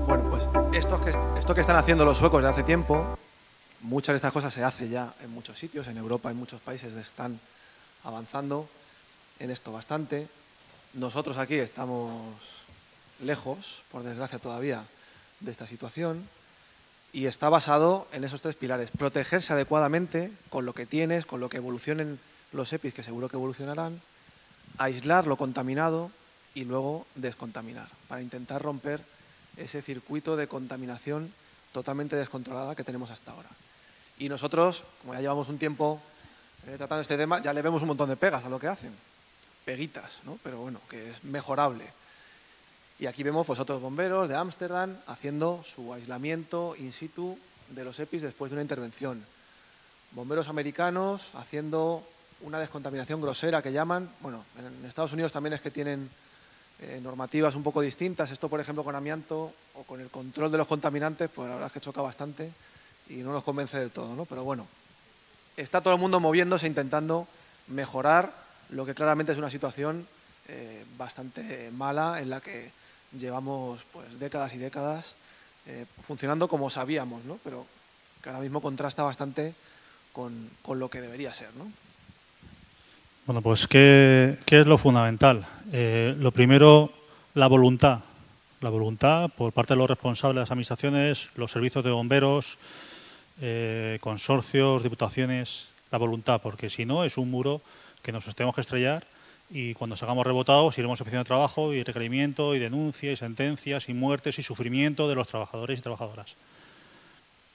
Bueno, pues esto que están haciendo los suecos desde hace tiempo, muchas de estas cosas se hace ya en muchos sitios, en Europa, en muchos países están avanzando en esto bastante. Nosotros aquí estamos lejos, por desgracia todavía, de esta situación. Y está basado en esos tres pilares. Protegerse adecuadamente con lo que tienes, con lo que evolucionen los EPIs, que seguro que evolucionarán. Aislar lo contaminado y luego descontaminar, para intentar romper ese circuito de contaminación totalmente descontrolada que tenemos hasta ahora. Y nosotros, como ya llevamos un tiempo tratando este tema, ya le vemos un montón de pegas a lo que hacen. Peguitas, ¿no? Pero bueno, que es mejorable. Y aquí vemos pues otros bomberos de Ámsterdam haciendo su aislamiento in situ de los EPIs después de una intervención. Bomberos americanos haciendo una descontaminación grosera que llaman. Bueno, en Estados Unidos también es que tienen normativas un poco distintas. Esto, por ejemplo, con amianto o con el control de los contaminantes, pues la verdad es que choca bastante y no nos convence del todo, ¿no? Pero bueno, está todo el mundo moviéndose, intentando mejorar lo que claramente es una situación bastante mala en la que llevamos pues décadas y décadas funcionando como sabíamos, ¿no? Pero que ahora mismo contrasta bastante con lo que debería ser, ¿no? Bueno, pues ¿qué es lo fundamental? Lo primero, la voluntad. La voluntad por parte de los responsables de las administraciones, los servicios de bomberos, consorcios, diputaciones, la voluntad, porque si no es un muro que nos tenemos que estrellar. Y cuando salgamos rebotados iremos a inspección de trabajo y requerimiento y denuncia y sentencias y muertes y sufrimiento de los trabajadores y trabajadoras.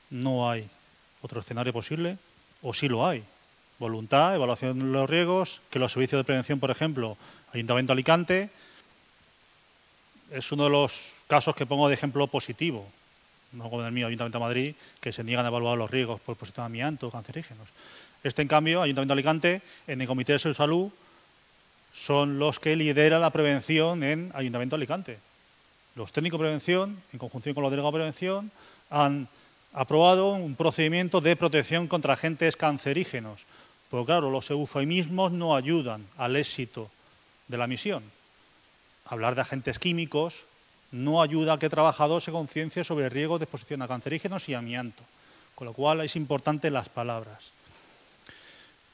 No hay otro escenario posible, o sí lo hay. Voluntad, evaluación de los riesgos, que los servicios de prevención, por ejemplo, Ayuntamiento de Alicante, es uno de los casos que pongo de ejemplo positivo, no como el mío, Ayuntamiento de Madrid, que se niegan a evaluar los riesgos por posición de amianto, cancerígenos. En cambio, Ayuntamiento de Alicante, en el Comité de Salud, son los que lideran la prevención en Ayuntamiento de Alicante. Los técnicos de prevención, en conjunción con los delegados de prevención, han aprobado un procedimiento de protección contra agentes cancerígenos. Pero claro, los eufemismos no ayudan al éxito de la misión. Hablar de agentes químicos no ayuda a que el trabajador se conciencie sobre el riesgo de exposición a cancerígenos y amianto. Con lo cual es importante las palabras.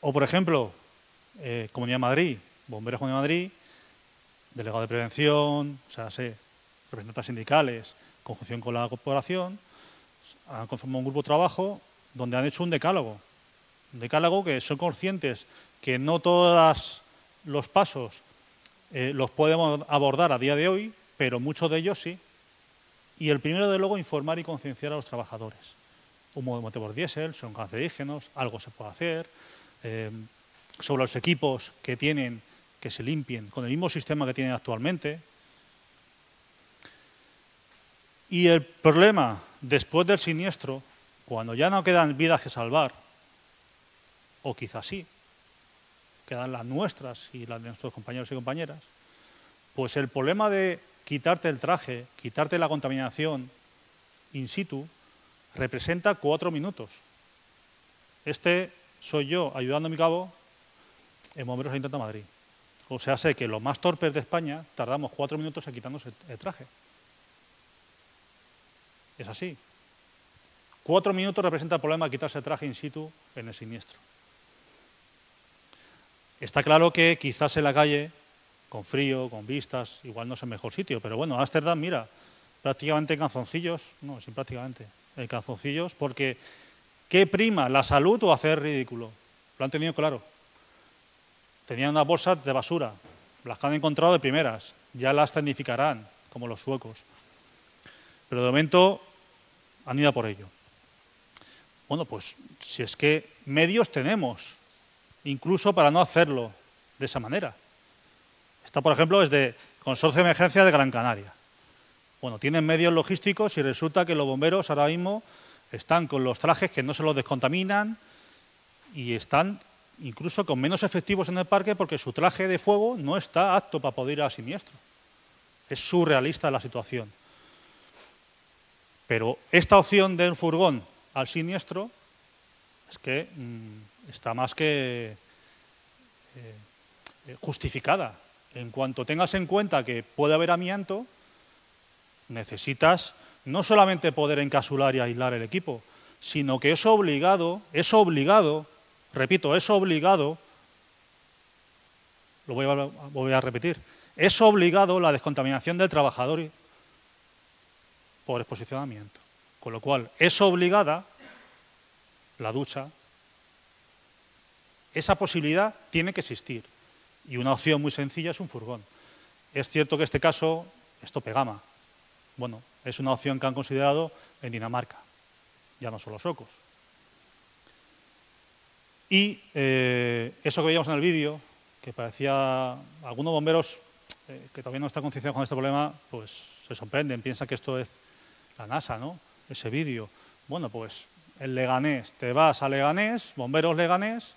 O, por ejemplo, Comunidad de Madrid, Bomberos Comunidad de Madrid, delegado de prevención, o sea, representantes sindicales, conjunción con la corporación, han conformado un grupo de trabajo donde han hecho un decálogo. Un decálogo que son conscientes que no todos los pasos los podemos abordar a día de hoy, pero muchos de ellos sí. Y el primero, de luego, informar y concienciar a los trabajadores. Humo de motores diésel, son cancerígenos, algo se puede hacer. Sobre los equipos que tienen, que se limpien con el mismo sistema que tienen actualmente. Y el problema, después del siniestro, cuando ya no quedan vidas que salvar, o quizás sí, quedan las nuestras y las de nuestros compañeros y compañeras, pues el problema de quitarte el traje, quitarte la contaminación in situ, representa 4 minutos. Soy yo ayudando a mi cabo en Bomberos Ayuntamiento de Madrid. O sea, sé que los más torpes de España tardamos 4 minutos en quitarnos el traje. Es así. 4 minutos representa el problema de quitarse el traje in situ en el siniestro. Está claro que quizás en la calle, con frío, con vistas, igual no es el mejor sitio, pero bueno, Ámsterdam, mira, prácticamente en calzoncillos, no, sin prácticamente, en calzoncillos, porque ¿qué prima, la salud o hacer ridículo? Lo han tenido claro. Tenían unas bolsas de basura, las que han encontrado de primeras, ya las tecnificarán, como los suecos. Pero de momento han ido a por ello. Bueno, pues si es que medios tenemos, incluso para no hacerlo de esa manera. Esta, por ejemplo, es de Consorcio de Emergencia de Gran Canaria. Bueno, tienen medios logísticos y resulta que los bomberos ahora mismo están con los trajes que no se los descontaminan y están incluso con menos efectivos en el parque porque su traje de fuego no está apto para poder ir a siniestro. Es surrealista la situación. Pero esta opción del furgón al siniestro es que está más que justificada. En cuanto tengas en cuenta que puede haber amianto, necesitas no solamente poder encapsular y aislar el equipo, sino que es obligado, repito, es obligado, lo voy a repetir, es obligado la descontaminación del trabajador por exposición a amianto. Con lo cual, es obligada la ducha. Esa posibilidad tiene que existir. Y una opción muy sencilla es un furgón. Es cierto que en este caso es tope gama. Bueno, es una opción que han considerado en Dinamarca. Ya no son los Socos. Y eso que veíamos en el vídeo, que parecía algunos bomberos que todavía no están concienciados con este problema, pues se sorprenden, piensan que esto es la NASA, ¿no? Ese vídeo. Bueno, pues en Leganés, te vas a Leganés, bomberos Leganés,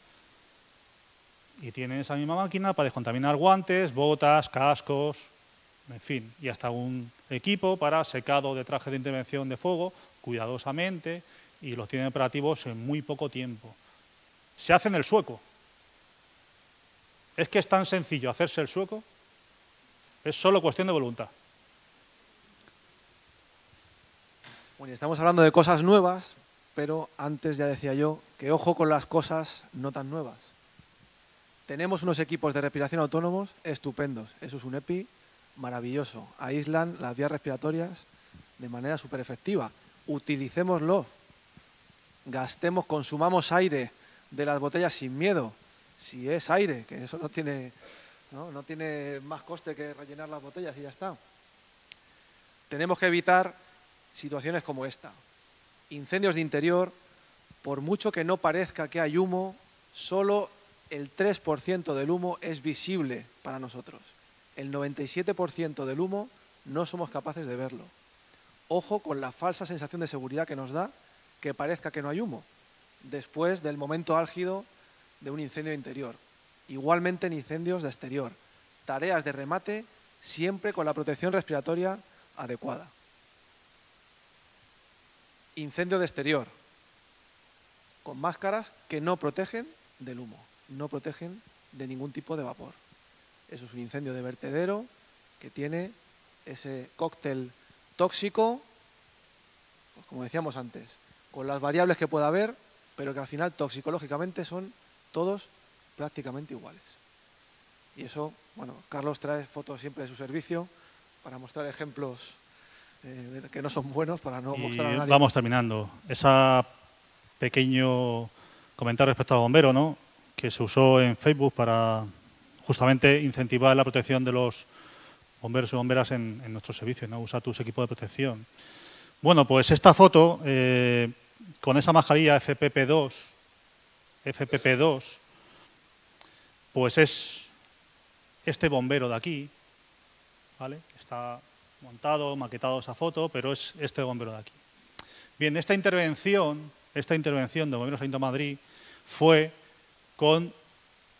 y tienes esa misma máquina para descontaminar guantes, botas, cascos, en fin, y hasta un equipo para secado de trajes de intervención de fuego, cuidadosamente, y los tienen operativos en muy poco tiempo. Se hacen el sueco. Es que es tan sencillo hacerse el sueco, es solo cuestión de voluntad. Bueno, estamos hablando de cosas nuevas, pero antes ya decía yo que ojo con las cosas no tan nuevas. Tenemos unos equipos de respiración autónomos estupendos. Eso es un EPI maravilloso. Aíslan las vías respiratorias de manera súper efectiva. Utilicémoslo. Gastemos, consumamos aire de las botellas sin miedo. Si es aire, que eso no tiene más coste que rellenar las botellas y ya está. Tenemos que evitar situaciones como esta. Incendios de interior, por mucho que no parezca que hay humo, solo el 3% del humo es visible para nosotros. El 97% del humo no somos capaces de verlo. Ojo con la falsa sensación de seguridad que nos da que parezca que no hay humo, después del momento álgido de un incendio interior. Igualmente en incendios de exterior. Tareas de remate siempre con la protección respiratoria adecuada. Incendio de exterior, con máscaras que no protegen del humo, no protegen de ningún tipo de vapor. Eso es un incendio de vertedero que tiene ese cóctel tóxico, pues como decíamos antes, con las variables que pueda haber, pero que al final toxicológicamente son todos prácticamente iguales. Y eso, bueno, Carlos trae fotos siempre de su servicio para mostrar ejemplos que no son buenos, para no mostrar a nadie. Vamos terminando. Ese pequeño comentario respecto al bombero, ¿no?, que se usó en Facebook para justamente incentivar la protección de los bomberos y bomberas en nuestro servicio, ¿no? Usa tus equipos de protección. Bueno, pues esta foto, con esa mascarilla FPP2, pues es este bombero de aquí, ¿vale? Está montado, maquetado esa foto, pero es este bombero de aquí. Bien, esta intervención de Bomberos Ayuntamiento de Madrid fue con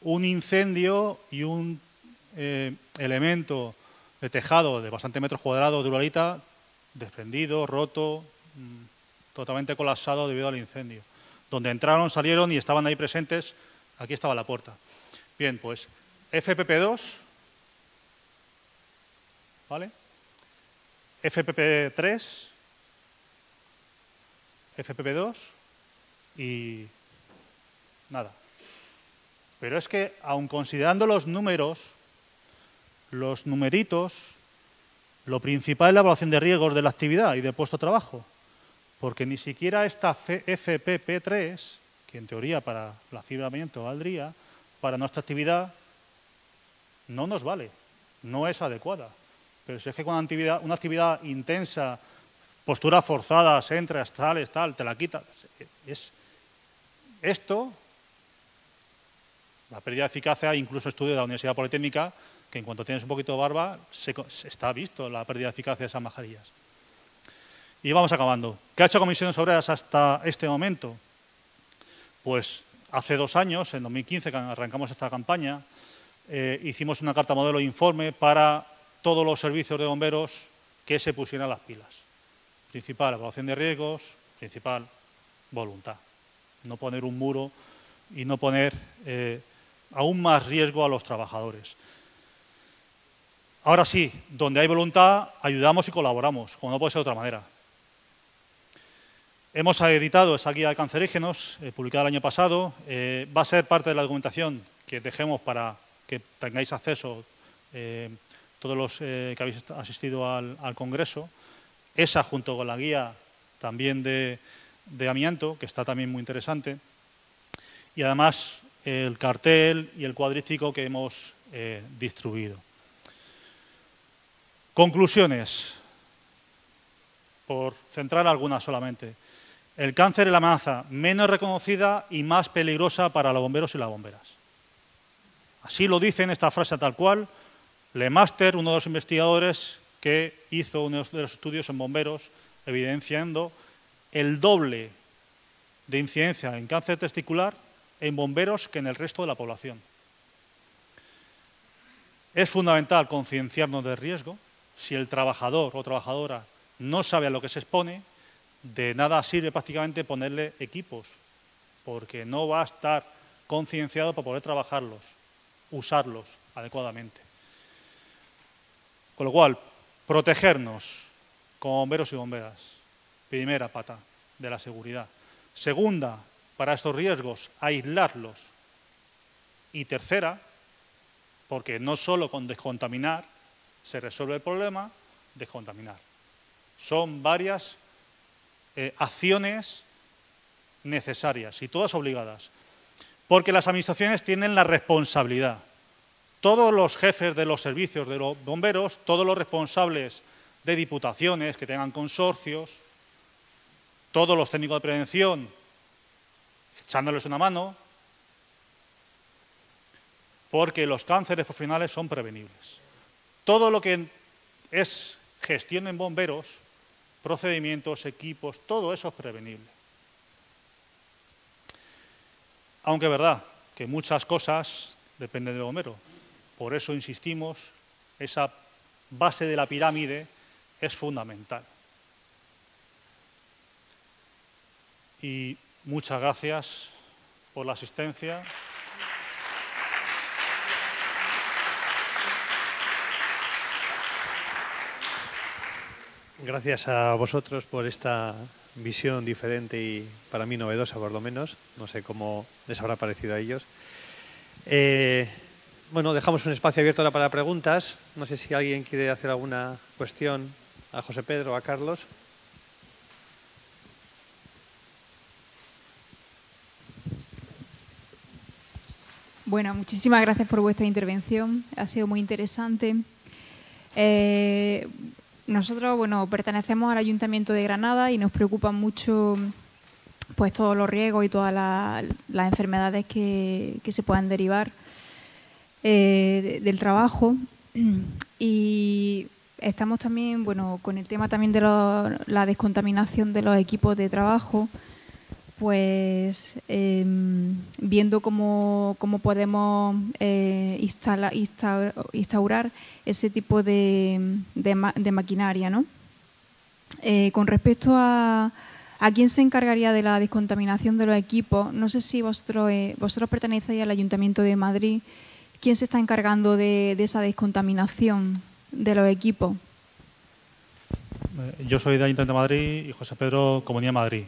un incendio y un elemento de tejado de bastantes metros cuadrados de uralita desprendido, roto, totalmente colapsado debido al incendio. Donde entraron, salieron y estaban ahí presentes, aquí estaba la puerta. Bien, pues FPP2, ¿vale? FPP3, FPP2 y nada. Pero es que, aun considerando los números, los numeritos, lo principal es la evaluación de riesgos de la actividad y de puesto de trabajo. Porque ni siquiera esta FPP3, que en teoría para la fibra de amianto valdría, para nuestra actividad no nos vale, no es adecuada. Pero si es que con una actividad intensa, posturas forzadas, entras, sales, tal, te la quitas. Esto, la pérdida de eficacia, incluso estudios de la Universidad Politécnica, que en cuanto tienes un poquito de barba, se está visto la pérdida de eficacia de esas mascarillas. Y vamos acabando. ¿Qué ha hecho Comisiones Obreras hasta este momento? Pues hace 2 años, en 2015, que arrancamos esta campaña, hicimos una carta modelo de informe para todos los servicios de bomberos que se pusieran las pilas. Principal, evaluación de riesgos, principal, voluntad. No poner un muro y no poner aún más riesgo a los trabajadores. Ahora sí, donde hay voluntad, ayudamos y colaboramos, como no puede ser de otra manera. Hemos editado esa guía de cancerígenos, publicada el año pasado. Va a ser parte de la documentación que dejemos para que tengáis acceso todos los que habéis asistido al Congreso. Esa junto con la guía también de amianto, que está también muy interesante. Y además el cartel y el cuadrístico que hemos distribuido. Conclusiones, por centrar algunas solamente. El cáncer es la amenaza menos reconocida y más peligrosa para los bomberos y las bomberas. Así lo dice en esta frase tal cual Lemaster, uno de los investigadores que hizo uno de los estudios en bomberos, evidenciando el doble de incidencia en cáncer testicular en bomberos que en el resto de la población. Es fundamental concienciarnos del riesgo. Si el trabajador o trabajadora no sabe a lo que se expone, de nada sirve prácticamente ponerle equipos, porque no va a estar concienciado para poder trabajarlos, usarlos adecuadamente. Con lo cual, protegernos como bomberos y bomberas, primera pata de la seguridad. Segunda, para estos riesgos, aislarlos. Y tercera, porque no solo con descontaminar se resuelve el problema, descontaminar. Son varias acciones necesarias y todas obligadas, porque las administraciones tienen la responsabilidad. Todos los jefes de los servicios de los bomberos, todos los responsables de diputaciones que tengan consorcios, todos los técnicos de prevención, echándoles una mano, porque los cánceres profesionales son prevenibles. Todo lo que es gestión en bomberos, procedimientos, equipos, todo eso es prevenible. Aunque es verdad que muchas cosas dependen del bombero. Por eso insistimos, esa base de la pirámide es fundamental. Y muchas gracias por la asistencia. Gracias a vosotros por esta visión diferente y para mí novedosa, por lo menos. No sé cómo les habrá parecido a ellos. Bueno, dejamos un espacio abierto ahora para preguntas. No sé si alguien quiere hacer alguna cuestión a José Pedro o a Carlos. Bueno, muchísimas gracias por vuestra intervención. Ha sido muy interesante. Nosotros, bueno, pertenecemos al Ayuntamiento de Granada y nos preocupan mucho pues todos los riesgos y todas las enfermedades que se puedan derivar del trabajo. Y estamos también, bueno, con el tema también de la descontaminación de los equipos de trabajo, pues viendo cómo podemos instaurar ese tipo de maquinaria, ¿no? Con respecto a quién se encargaría de la descontaminación de los equipos, no sé si vosotros pertenecéis al Ayuntamiento de Madrid. ¿Quién se está encargando de esa descontaminación de los equipos? Yo soy del Ayuntamiento de Madrid y José Pedro, Comunidad de Madrid.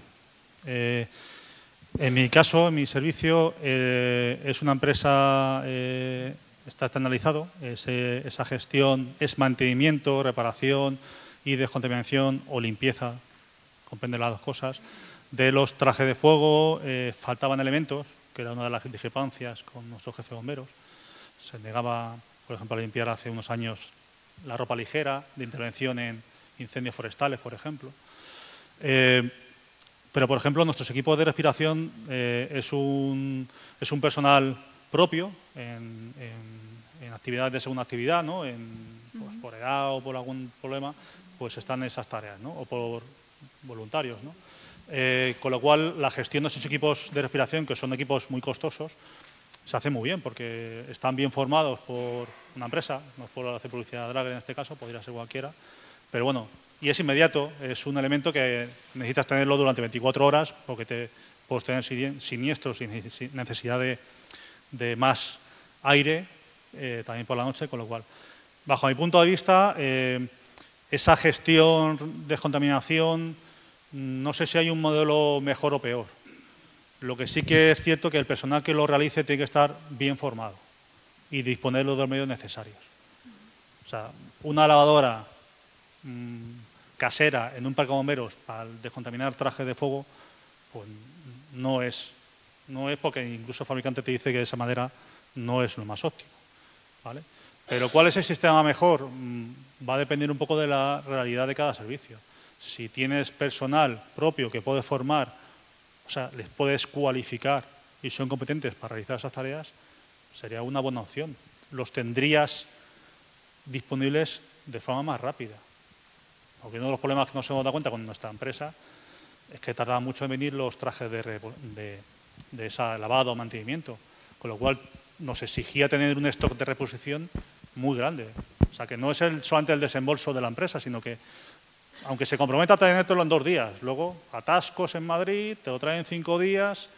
En mi caso, en mi servicio, es una empresa, está externalizado, esa gestión es mantenimiento, reparación y descontaminación o limpieza, comprende las dos cosas. De los trajes de fuego faltaban elementos, que era una de las discrepancias con nuestro jefe de bomberos. Se negaba, por ejemplo, a limpiar hace unos años la ropa ligera de intervención en incendios forestales, por ejemplo. Pero, por ejemplo, nuestros equipos de respiración es un personal propio en actividades de segunda actividad, ¿no? Pues, por edad o por algún problema, pues están en esas tareas, ¿no? O por voluntarios, ¿no? Con lo cual, la gestión de esos equipos de respiración, que son equipos muy costosos, se hace muy bien porque están bien formados por una empresa, no es por hacer publicidad de Drager en este caso, podría ser cualquiera, pero bueno, y es inmediato, es un elemento que necesitas tenerlo durante 24 horas porque te puedes tener siniestros sin necesidad de más aire también por la noche, con lo cual, bajo mi punto de vista, esa gestión de descontaminación, no sé si hay un modelo mejor o peor. Lo que sí que es cierto que el personal que lo realice tiene que estar bien formado y disponer de los medios necesarios. O sea, una lavadora casera en un parque de bomberos para descontaminar trajes de fuego, pues no es porque incluso el fabricante te dice que de esa manera no es lo más óptimo, ¿vale? Pero ¿cuál es el sistema mejor? Va a depender un poco de la realidad de cada servicio. Si tienes personal propio que puedes formar, o sea, les puedes cualificar y son competentes para realizar esas tareas, sería una buena opción. Los tendrías disponibles de forma más rápida. Porque uno de los problemas que nos hemos dado cuenta con nuestra empresa es que tardaba mucho en venir los trajes de ese lavado o mantenimiento, con lo cual nos exigía tener un stock de reposición muy grande. O sea, que no es solamente el desembolso de la empresa, sino que, aunque se comprometa a tenértelo en 2 días, luego atascos en Madrid, te lo traen en 5 días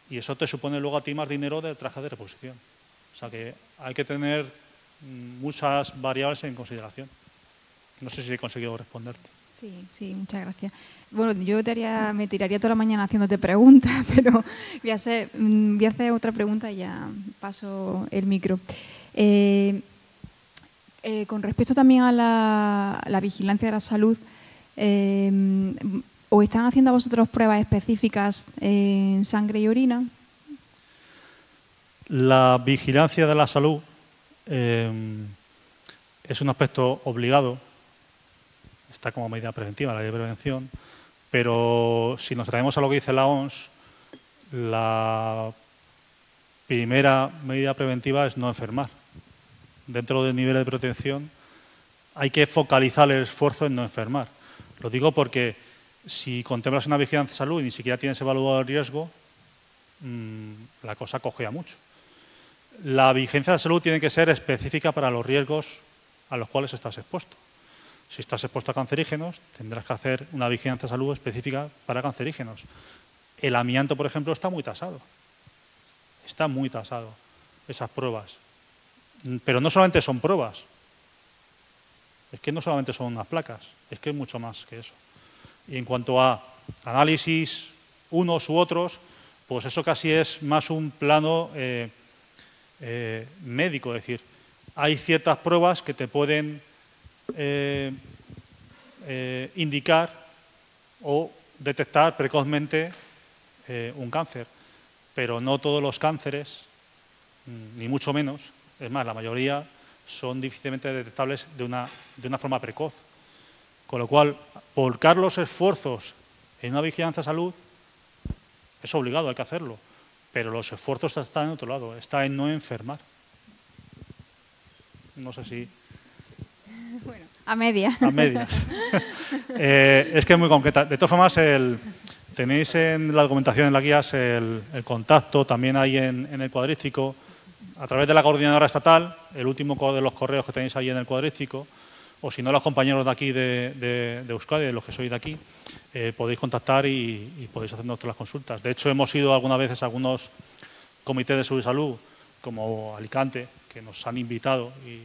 y eso te supone luego a ti más dinero de traje de reposición. O sea, que hay que tener muchas variables en consideración. No sé si he conseguido responderte. Sí, muchas gracias. Bueno, yo me tiraría toda la mañana haciéndote preguntas, pero voy a hacer otra pregunta y ya paso el micro. Con respecto también a la vigilancia de la salud, ¿os están haciendo a vosotros pruebas específicas en sangre y orina? La vigilancia de la salud es un aspecto obligado. Está como medida preventiva, la ley de prevención, pero si nos traemos a lo que dice la OMS, la primera medida preventiva es no enfermar. Dentro del nivel de protección hay que focalizar el esfuerzo en no enfermar. Lo digo porque si contemplas una vigilancia de salud y ni siquiera tienes evaluado el riesgo, la cosa cojea mucho. La vigilancia de salud tiene que ser específica para los riesgos a los cuales estás expuesto. Si estás expuesto a cancerígenos, tendrás que hacer una vigilancia de salud específica para cancerígenos. El amianto, por ejemplo, está muy tasado. Está muy tasado, esas pruebas. Pero no solamente son pruebas. Es que no solamente son unas placas, es que es mucho más que eso. Y en cuanto a análisis, unos u otros, pues eso casi es más un plano médico. Es decir, hay ciertas pruebas que te pueden indicar o detectar precozmente un cáncer, pero no todos los cánceres, ni mucho menos, es más, la mayoría son difícilmente detectables de una forma precoz. Con lo cual, volcar los esfuerzos en una vigilancia de salud es obligado, hay que hacerlo, pero los esfuerzos están en otro lado, está en no enfermar. No sé si... Bueno, a medias. A medias. Es que es muy concreta. De todas formas, tenéis en la documentación, en las guías, el contacto, también hay en el cuadrístico, a través de la coordinadora estatal, el último de los correos que tenéis ahí en el cuadrístico, o si no, los compañeros de aquí de Euskadi, de los que sois de aquí, podéis contactar y podéis hacernos todas las consultas. De hecho, hemos ido algunas veces a algunos comités de salud y salud, como Alicante, que nos han invitado y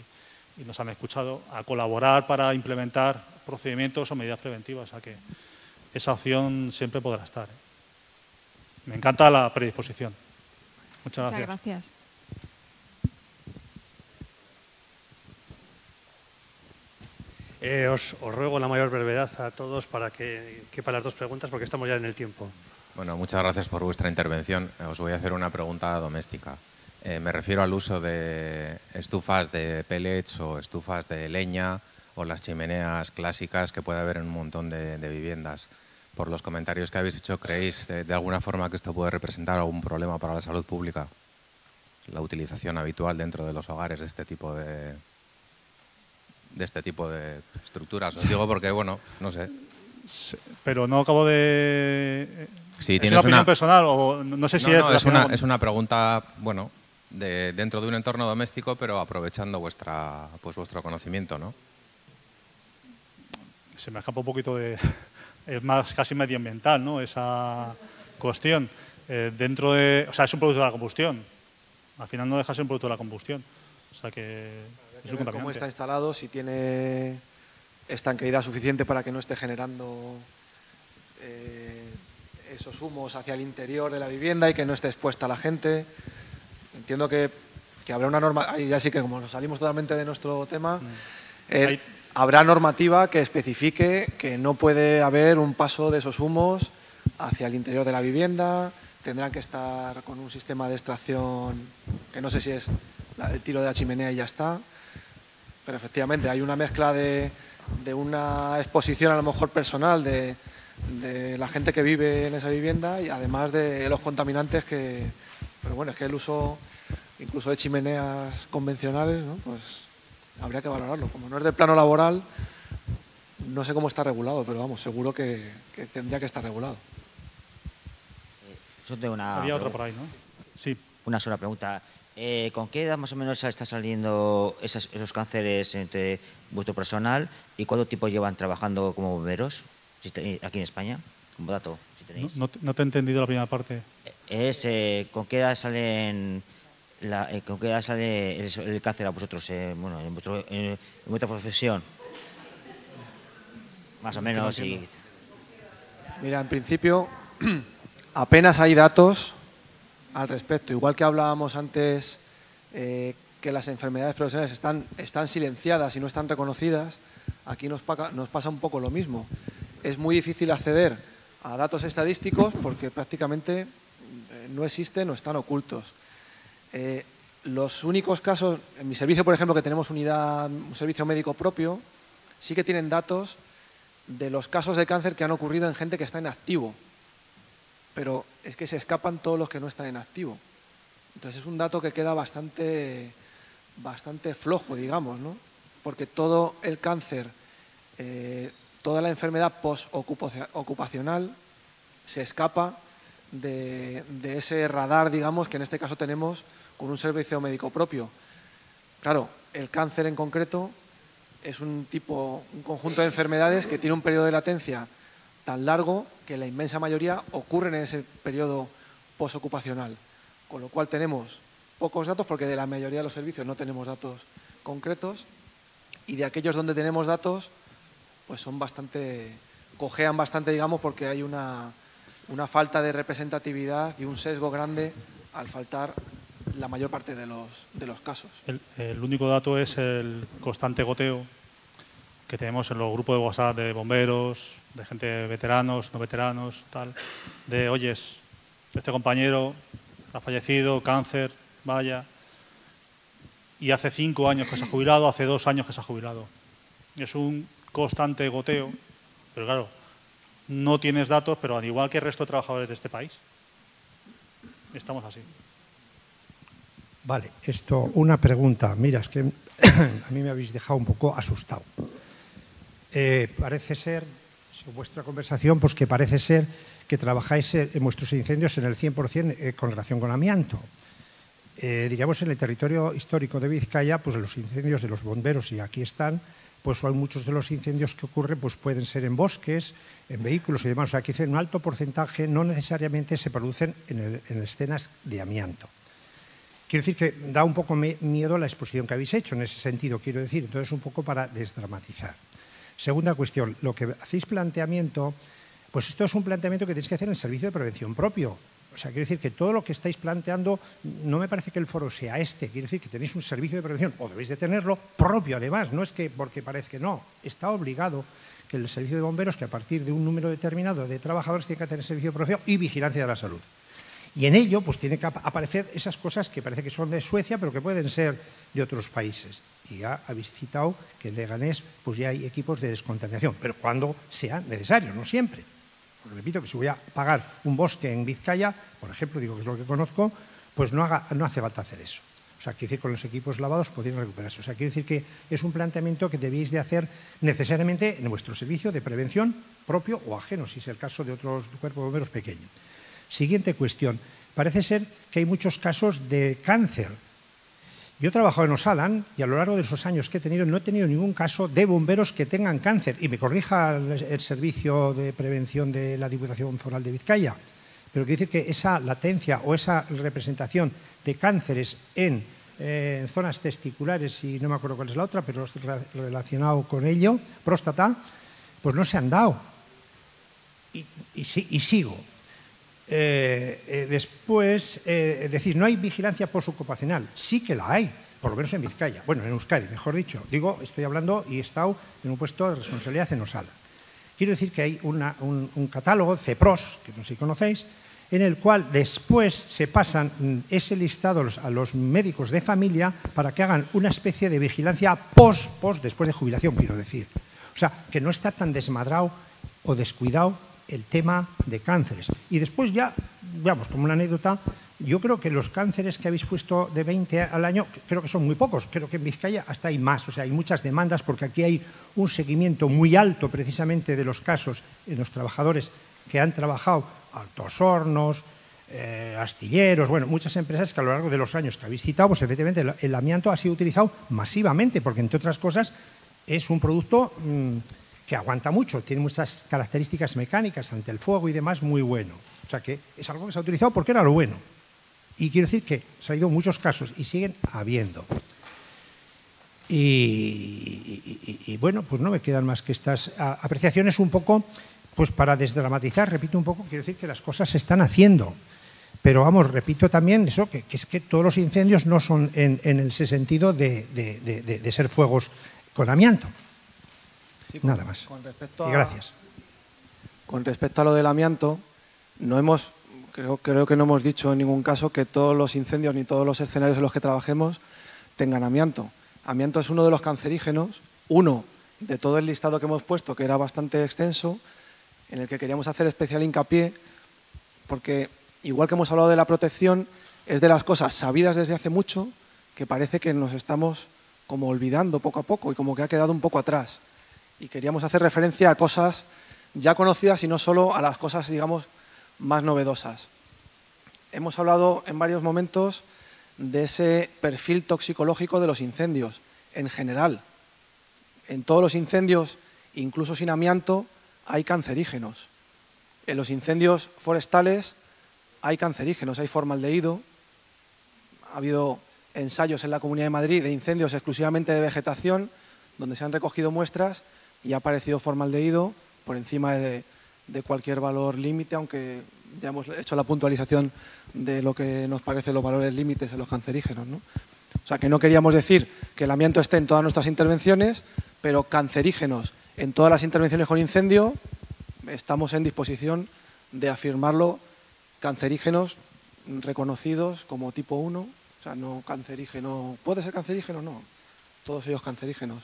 nos han escuchado a colaborar para implementar procedimientos o medidas preventivas. O sea que esa opción siempre podrá estar. Me encanta la predisposición. Muchas gracias. Muchas gracias. Os ruego la mayor brevedad a todos para que quepan las 2 preguntas, porque estamos ya en el tiempo. Bueno, muchas gracias por vuestra intervención. Os voy a hacer una pregunta doméstica. Me refiero al uso de estufas de pellets o estufas de leña o las chimeneas clásicas que puede haber en un montón de viviendas. Por los comentarios que habéis hecho, ¿creéis de alguna forma que esto puede representar algún problema para la salud pública? la utilización habitual dentro de los hogares de este tipo de estructuras. Os digo porque, bueno, no sé. Pero no acabo de... Si ¿Es tienes una opinión personal o no sé si es una pregunta, bueno, dentro de un entorno doméstico, pero aprovechando vuestro conocimiento, ¿no? Se me escapa un poquito de... Es más casi medioambiental, ¿no? Esa cuestión. Dentro de... O sea, es un producto de la combustión. Al final no deja de ser un producto de la combustión. O sea que es un contaminante. Cómo está instalado, si tiene estanqueidad suficiente para que no esté generando esos humos hacia el interior de la vivienda y que no esté expuesta a la gente. Entiendo que habrá una norma, ahí ya sí que como nos salimos totalmente de nuestro tema, habrá normativa que especifique que no puede haber un paso de esos humos hacia el interior de la vivienda, tendrán que estar con un sistema de extracción, que no sé si es el tiro de la chimenea y ya está, pero efectivamente hay una mezcla de una exposición a lo mejor personal de la gente que vive en esa vivienda y además de los contaminantes que... Pero bueno, es que el uso incluso de chimeneas convencionales, ¿no? Pues habría que valorarlo. Como no es del plano laboral, no sé cómo está regulado, pero vamos, seguro que tendría que estar regulado. Yo tengo Había otra por ahí, ¿no? Sí. Una sola pregunta. ¿Con qué edad más o menos está saliendo esos cánceres entre vuestro personal y cuánto tiempo llevan trabajando como bomberos aquí en España? Como dato, si tenéis. No te he entendido la primera parte. ¿Con qué edad sale el cáncer a vosotros en vuestra profesión? Más o menos. Mira, en principio apenas hay datos al respecto. Igual que hablábamos antes que las enfermedades profesionales están silenciadas y no están reconocidas, aquí nos pasa un poco lo mismo. Es muy difícil acceder a datos estadísticos porque prácticamente no existen o están ocultos. Los únicos casos, en mi servicio, por ejemplo, que tenemos un servicio médico propio, sí que tienen datos de los casos de cáncer que han ocurrido en gente que está en activo. Pero es que se escapan todos los que no están en activo. Entonces es un dato que queda bastante flojo, digamos, ¿no? Porque todo el cáncer, toda la enfermedad postocupacional se escapa de ese radar, digamos, que en este caso tenemos con un servicio médico propio. Claro, el cáncer en concreto es un conjunto de enfermedades que tiene un periodo de latencia tan largo que la inmensa mayoría ocurren en ese periodo postocupacional, con lo cual tenemos pocos datos porque de la mayoría de los servicios no tenemos datos concretos y de aquellos donde tenemos datos pues cojean bastante, digamos, porque hay una falta de representatividad y un sesgo grande al faltar la mayor parte de los casos. El único dato es el constante goteo que tenemos en los grupos de WhatsApp de bomberos, de gente veteranos, no veteranos, tal, de, oyes, este compañero ha fallecido, cáncer, vaya, y hace 5 años que se ha jubilado, hace 2 años que se ha jubilado. Es un constante goteo, pero claro, no tienes datos, pero al igual que el resto de trabajadores de este país, estamos así. Vale, una pregunta. Mira, es que a mí me habéis dejado un poco asustado. Parece ser, según vuestra conversación, pues que parece ser que trabajáis en vuestros incendios en el 100% con relación con amianto. Digamos, en el territorio histórico de Vizcaya, pues los incendios de los bomberos, y aquí están, pues son muchos de los incendios que ocurren, pues pueden ser en bosques, en vehículos y demás. O sea, que un alto porcentaje no necesariamente se producen en escenas de amianto. Quiero decir que da un poco miedo la exposición que habéis hecho en ese sentido, quiero decir. Entonces, un poco para desdramatizar. Segunda cuestión, lo que hacéis planteamiento, pues esto es un planteamiento que tenéis que hacer en el servicio de prevención propio. O sea, quiero decir que todo lo que estáis planteando, no me parece que el foro sea este. Quiero decir que tenéis un servicio de prevención, o debéis de tenerlo, propio además. No es que porque parece que no. Está obligado que el servicio de bomberos, que a partir de un número determinado de trabajadores, tiene que tener servicio de prevención y vigilancia de la salud. Y en ello, pues tiene que aparecer esas cosas que parece que son de Suecia, pero que pueden ser de otros países. Y ya habéis citado que en Leganés pues ya hay equipos de descontaminación, pero cuando sea necesario, no siempre. Porque repito que si voy a pagar un bosque en Vizcaya, por ejemplo, digo que es lo que conozco, pues no hace falta hacer eso. O sea, quiere decir, con los equipos lavados podrían recuperarse. O sea, quiere decir que es un planteamiento que debéis de hacer necesariamente en vuestro servicio de prevención propio o ajeno, si es el caso de otros cuerpos de bomberos pequeños. Siguiente cuestión. Parece ser que hay muchos casos de cáncer. Yo he trabajado en Osalan y a lo largo de esos años que he tenido no he tenido ningún caso de bomberos que tengan cáncer. Y me corrija el servicio de prevención de la Diputación Foral de Vizcaya. Pero quiere decir que esa latencia o esa representación de cánceres en zonas testiculares, y no me acuerdo cuál es la otra, pero relacionado con ello, próstata, pues no se han dado. Y sigo. Después, decir, no hay vigilancia postocupacional. Sí que la hay, por lo menos en Vizcaya. Bueno, en Euskadi, mejor dicho. Digo, estoy hablando y he estado en un puesto de responsabilidad en Osala. Quiero decir que hay un catálogo, CEPROS, que no sé si conocéis, en el cual después se pasan ese listado a los médicos de familia para que hagan una especie de vigilancia después de jubilación, quiero decir. O sea, que no está tan desmadrado o descuidado el tema de cánceres. Y después ya, digamos, como una anécdota, yo creo que los cánceres que habéis puesto de 20 al año, creo que son muy pocos. Creo que en Vizcaya hasta hay más. O sea, hay muchas demandas porque aquí hay un seguimiento muy alto precisamente de los casos en los trabajadores que han trabajado, Altos Hornos, astilleros, bueno, muchas empresas que a lo largo de los años que habéis citado, pues efectivamente el amianto ha sido utilizado masivamente porque, entre otras cosas, es un producto que aguanta mucho, tiene muchas características mecánicas ante el fuego y demás muy bueno. O sea que es algo que se ha utilizado porque era lo bueno. Y quiero decir que se ha ido muchos casos y siguen habiendo. Y bueno, pues no me quedan más que estas apreciaciones un poco, pues para desdramatizar, repito un poco, quiero decir que las cosas se están haciendo. Pero vamos, repito también eso, que es que todos los incendios no son en ese sentido de ser fuegos con amianto. Sí, nada más. Y gracias. Con respecto a lo del amianto, creo que no hemos dicho en ningún caso que todos los incendios ni todos los escenarios en los que trabajemos tengan amianto. Amianto es uno de los cancerígenos, uno de todo el listado que hemos puesto, que era bastante extenso, en el que queríamos hacer especial hincapié, porque igual que hemos hablado de la protección, es de las cosas sabidas desde hace mucho, que parece que nos estamos como olvidando poco a poco y como que ha quedado un poco atrás. Y queríamos hacer referencia a cosas ya conocidas y no solo a las cosas, digamos, más novedosas. Hemos hablado en varios momentos de ese perfil toxicológico de los incendios, en general. En todos los incendios, incluso sin amianto, hay cancerígenos. En los incendios forestales hay cancerígenos, hay formaldehído. Ha habido ensayos en la Comunidad de Madrid de incendios exclusivamente de vegetación, donde se han recogido muestras y ha aparecido formaldehído por encima de cualquier valor límite, aunque ya hemos hecho la puntualización de lo que nos parecen los valores límites en los cancerígenos, ¿no? O sea, que no queríamos decir que el amianto esté en todas nuestras intervenciones, pero cancerígenos en todas las intervenciones con incendio, estamos en disposición de afirmarlo, cancerígenos reconocidos como tipo 1, o sea, no cancerígeno, ¿puede ser cancerígeno? No, todos ellos cancerígenos.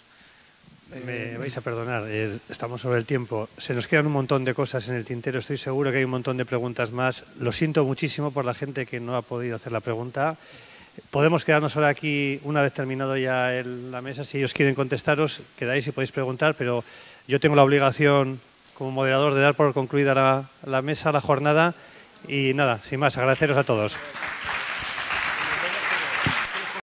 Me vais a perdonar, estamos sobre el tiempo. Se nos quedan un montón de cosas en el tintero. Estoy seguro que hay un montón de preguntas más. Lo siento muchísimo por la gente que no ha podido hacer la pregunta. Podemos quedarnos ahora aquí una vez terminado ya la mesa. Si ellos quieren contestaros, quedáis y podéis preguntar, pero yo tengo la obligación como moderador de dar por concluida la mesa, la jornada. Y nada, sin más, agradeceros a todos.